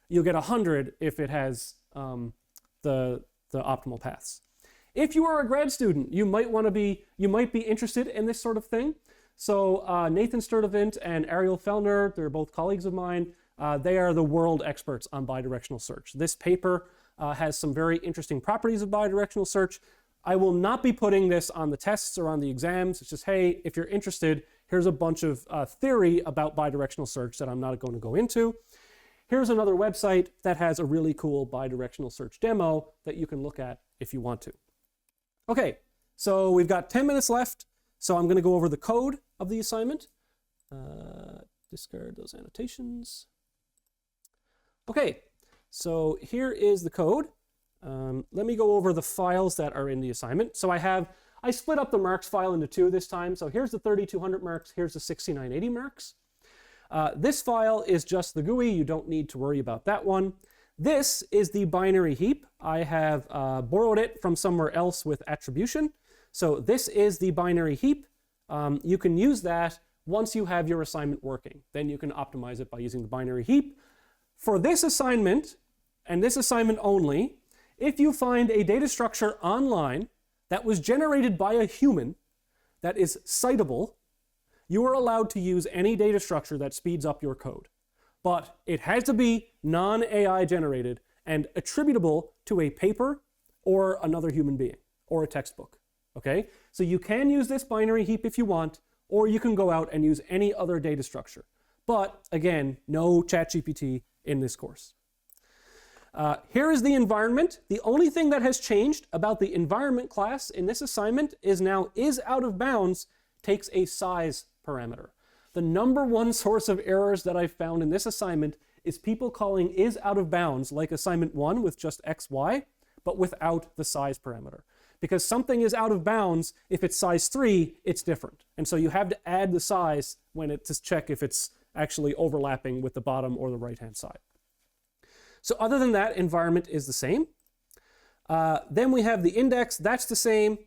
You'll get 100 if it has the optimal paths. If you are a grad student, you might be interested in this sort of thing. So Nathan Sturdivant and Ariel Fellner, they're both colleagues of mine. They are the world experts on bidirectional search. This paper has some very interesting properties of bidirectional search. I will not be putting this on the tests or on the exams. It's just, hey, if you're interested, here's a bunch of theory about bidirectional search that I'm not going to go into. Here's another website that has a really cool bidirectional search demo that you can look at if you want to. Okay, so we've got 10 minutes left, so I'm going to go over the code of the assignment. Discard those annotations. Okay, so here is the code. Let me go over the files that are in the assignment. So I split up the marks file into two this time. So here's the 3200 marks, here's the 6980 marks. This file is just the GUI. You don't need to worry about that one. This is the binary heap. I have borrowed it from somewhere else with attribution. So this is the binary heap. You can use that once you have your assignment working. Then you can optimize it by using the binary heap. For this assignment, and this assignment only, if you find a data structure online that was generated by a human that is citable, you are allowed to use any data structure that speeds up your code. But it has to be non-AI generated and attributable to a paper or another human being or a textbook. Okay? So you can use this binary heap if you want, or you can go out and use any other data structure. But again, no ChatGPT in this course. Here is the environment. The only thing that has changed about the environment class in this assignment is now is_out_of_bounds takes a size parameter. The number one source of errors that I've found in this assignment is people calling is_out_of_bounds like assignment 1 with just x, y, but without the size parameter. Because something is out of bounds, if it's size 3, it's different. And so you have to add the size when to check if it's actually overlapping with the bottom or the right-hand side. So other than that, environment is the same. Then we have the index, that's the same.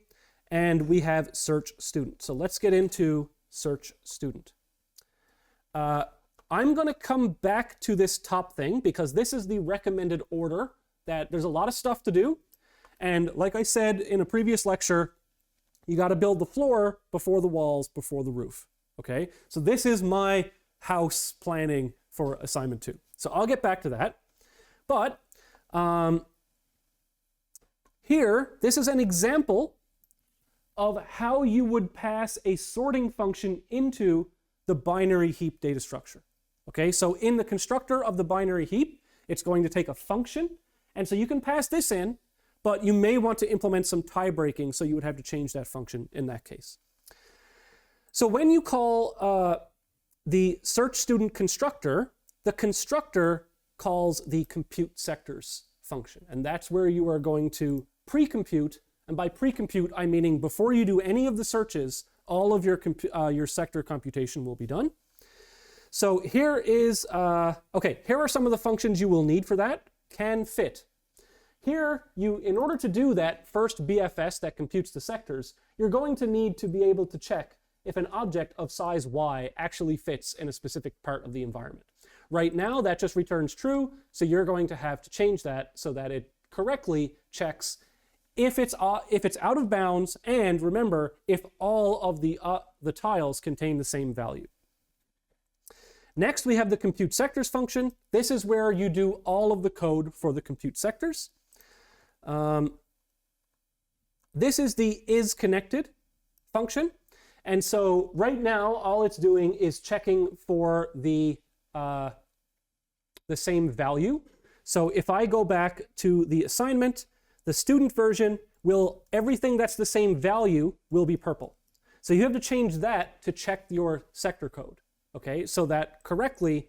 And we have search student. So let's get into search student. I'm going to come back to this top thing because this is the recommended order that there's a lot of stuff to do. And like I said in a previous lecture, you got to build the floor before the walls, before the roof. Okay, so this is my house planning for assignment 2. So I'll get back to that. But here, this is an example of how you would pass a sorting function into the binary heap data structure. Okay, so in the constructor of the binary heap, it's going to take a function. And so you can pass this in, but you may want to implement some tie breaking, so you would have to change that function in that case. So when you call the search student constructor, the constructor calls the compute sectors function. And that's where you are going to pre-compute. And by pre-compute, I'm meaning before you do any of the searches, all of your sector computation will be done. So here is, okay, here are some of the functions you will need for that. Can fit. Here, in order to do that first BFS that computes the sectors, you're going to need to be able to check if an object of size y actually fits in a specific part of the environment. Right now, that just returns true, so you're going to have to change that so that it correctly checks if it's out of bounds, and remember, if all of the tiles contain the same value. Next, we have the compute sectors function. This is where you do all of the code for the compute sectors. This is the isConnected function. And so right now, all it's doing is checking for the same value. So if I go back to the assignment, the student version everything that's the same value will be purple. So you have to change that to check your sector code, okay? So that correctly,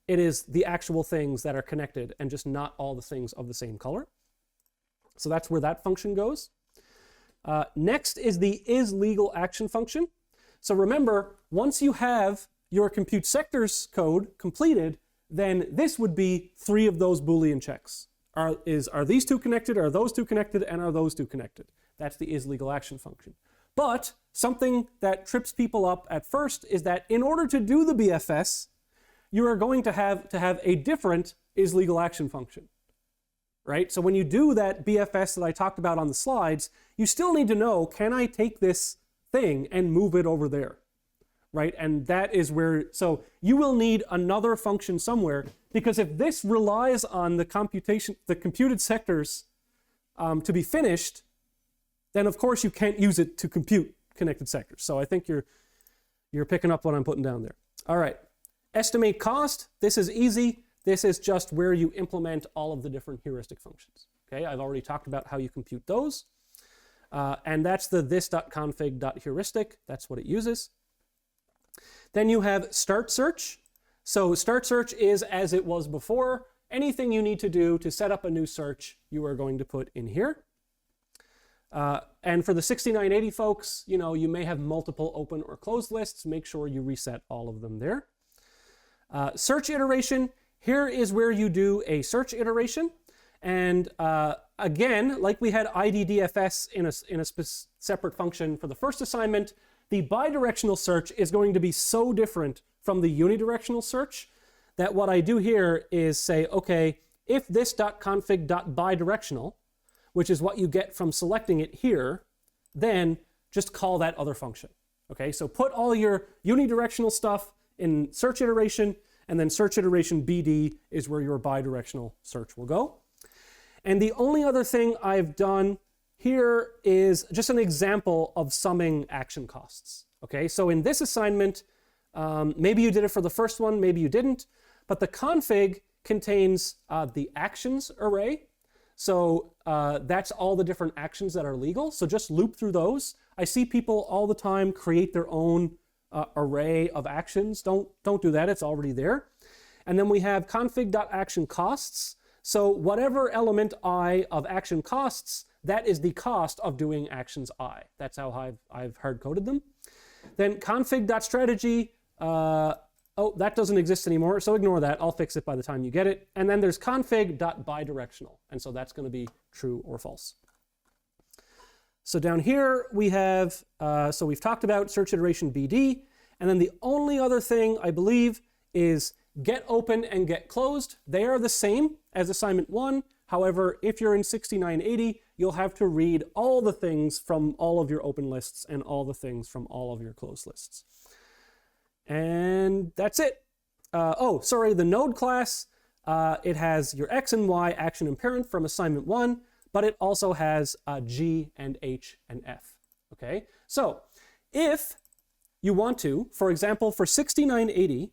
it is the actual things that are connected and just not all the things of the same color. So that's where that function goes. Next is the isLegalAction function. So remember, once you have your compute sectors code completed, then this would be 3 of those Boolean checks. Are these two connected, are those two connected, and are those two connected? That's the isLegalAction function. But something that trips people up at first is that in order to do the BFS, you are going to have a different isLegalAction function, right? So when you do that BFS that I talked about on the slides, you still need to know, can I take this thing and move it over there, right? And that is where, so you will need another function somewhere, because if this relies on the computed sectors to be finished, then of course you can't use it to compute connected sectors. So I think you're picking up what I'm putting down there. All right, estimate cost. This is easy. This is just where you implement all of the different heuristic functions. Okay, I've already talked about how you compute those. And that's the this.config.heuristic. That's what it uses. Then you have start search. So start search is as it was before. Anything you need to do to set up a new search, you are going to put in here. And for the 6980 folks, you may have multiple open or closed lists. Make sure you reset all of them there. Search iteration, here is where you do a search iteration. And again, like we had IDDFS in a separate function for the first assignment, the bidirectional search is going to be so different from the unidirectional search that what I do here is say, okay, if this.config.bidirectional, which is what you get from selecting it here, then just call that other function. Okay, so put all your unidirectional stuff in search iteration, and then search iteration BD is where your bidirectional search will go. And the only other thing I've done here is just an example of summing action costs. Okay, so in this assignment, maybe you did it for the first one, maybe you didn't, but the config contains the actions array. So that's all the different actions that are legal. So just loop through those. I see people all the time create their own array of actions. Don't do that, it's already there. And then we have config.action costs. So whatever element I of action costs, that is the cost of doing actions I. That's how I've hard coded them. Then config.strategy, oh, that doesn't exist anymore, so ignore that. I'll fix it by the time you get it. And then there's config.bidirectional, and so that's going to be true or false. So down here we have, so we've talked about search iteration BD, and then the only other thing I believe is get open and get closed. They are the same as assignment 1. However, if you're in 6980, you'll have to read all the things from all of your open lists and all the things from all of your closed lists. And that's it. Oh, sorry, the node class, it has your X and Y action and parent from assignment 1, but it also has G and H and F. Okay, so if you want to, for example, for 6980,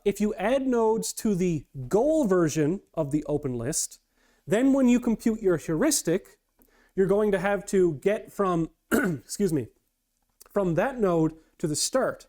if you add nodes to the goal version of the open list, then when you compute your heuristic, you're going to have to get from, excuse me, from that node to the start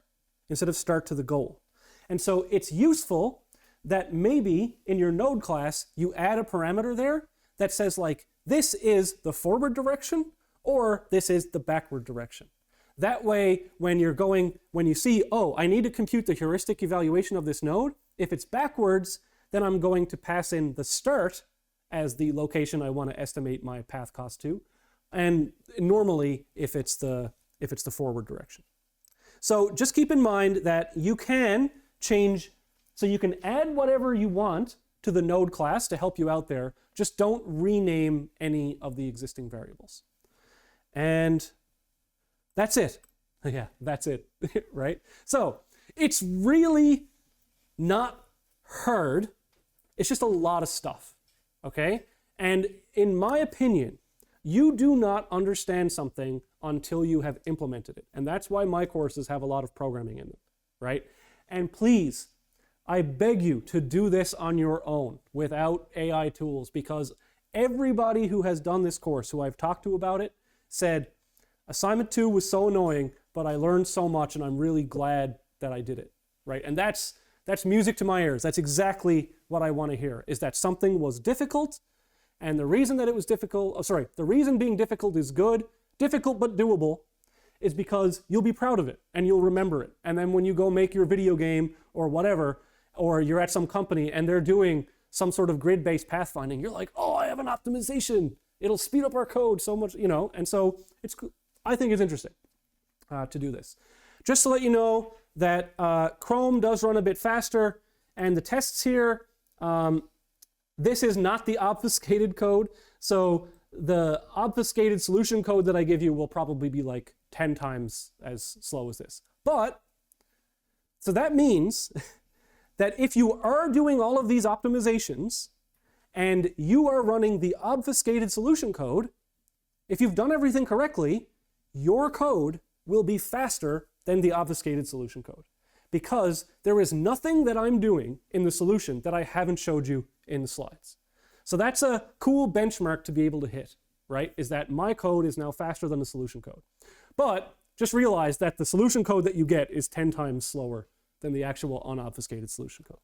instead of start to the goal. And so it's useful that maybe in your node class, you add a parameter there that says like, this is the forward direction or this is the backward direction. That way, when you see, oh, I need to compute the heuristic evaluation of this node, if it's backwards, then I'm going to pass in the start as the location I want to estimate my path cost to, and normally if it's the forward direction. So just keep in mind that you can change, so you can add whatever you want to the node class to help you out there, just don't rename any of the existing variables. And that's it. Yeah, that's it, right? So it's really not hard. It's just a lot of stuff, okay? And in my opinion, you do not understand something until you have implemented it. And that's why my courses have a lot of programming in them, right? And please, I beg you to do this on your own without AI tools, because everybody who has done this course, who I've talked to about it, said, assignment 2 was so annoying, but I learned so much and I'm really glad that I did it, right? And that's music to my ears. That's exactly what I want to hear, is that something was difficult, and the reason that it was difficult, the reason being difficult is good, difficult but doable, is because you'll be proud of it and you'll remember it. And then when you go make your video game or whatever, or you're at some company and they're doing some sort of grid-based pathfinding, you're like, oh, I have an optimization. It'll speed up our code so much, you know, and so I think it's interesting to do this. Just to let you know that Chrome does run a bit faster, and the tests here, this is not the obfuscated code. So the obfuscated solution code that I give you will probably be like 10 times as slow as this. But, so that means that if you are doing all of these optimizations and you are running the obfuscated solution code, if you've done everything correctly, your code will be faster than the obfuscated solution code, because there is nothing that I'm doing in the solution that I haven't showed you in the slides. So that's a cool benchmark to be able to hit, right? Is that my code is now faster than the solution code. But just realize that the solution code that you get is 10 times slower than the actual unobfuscated solution code.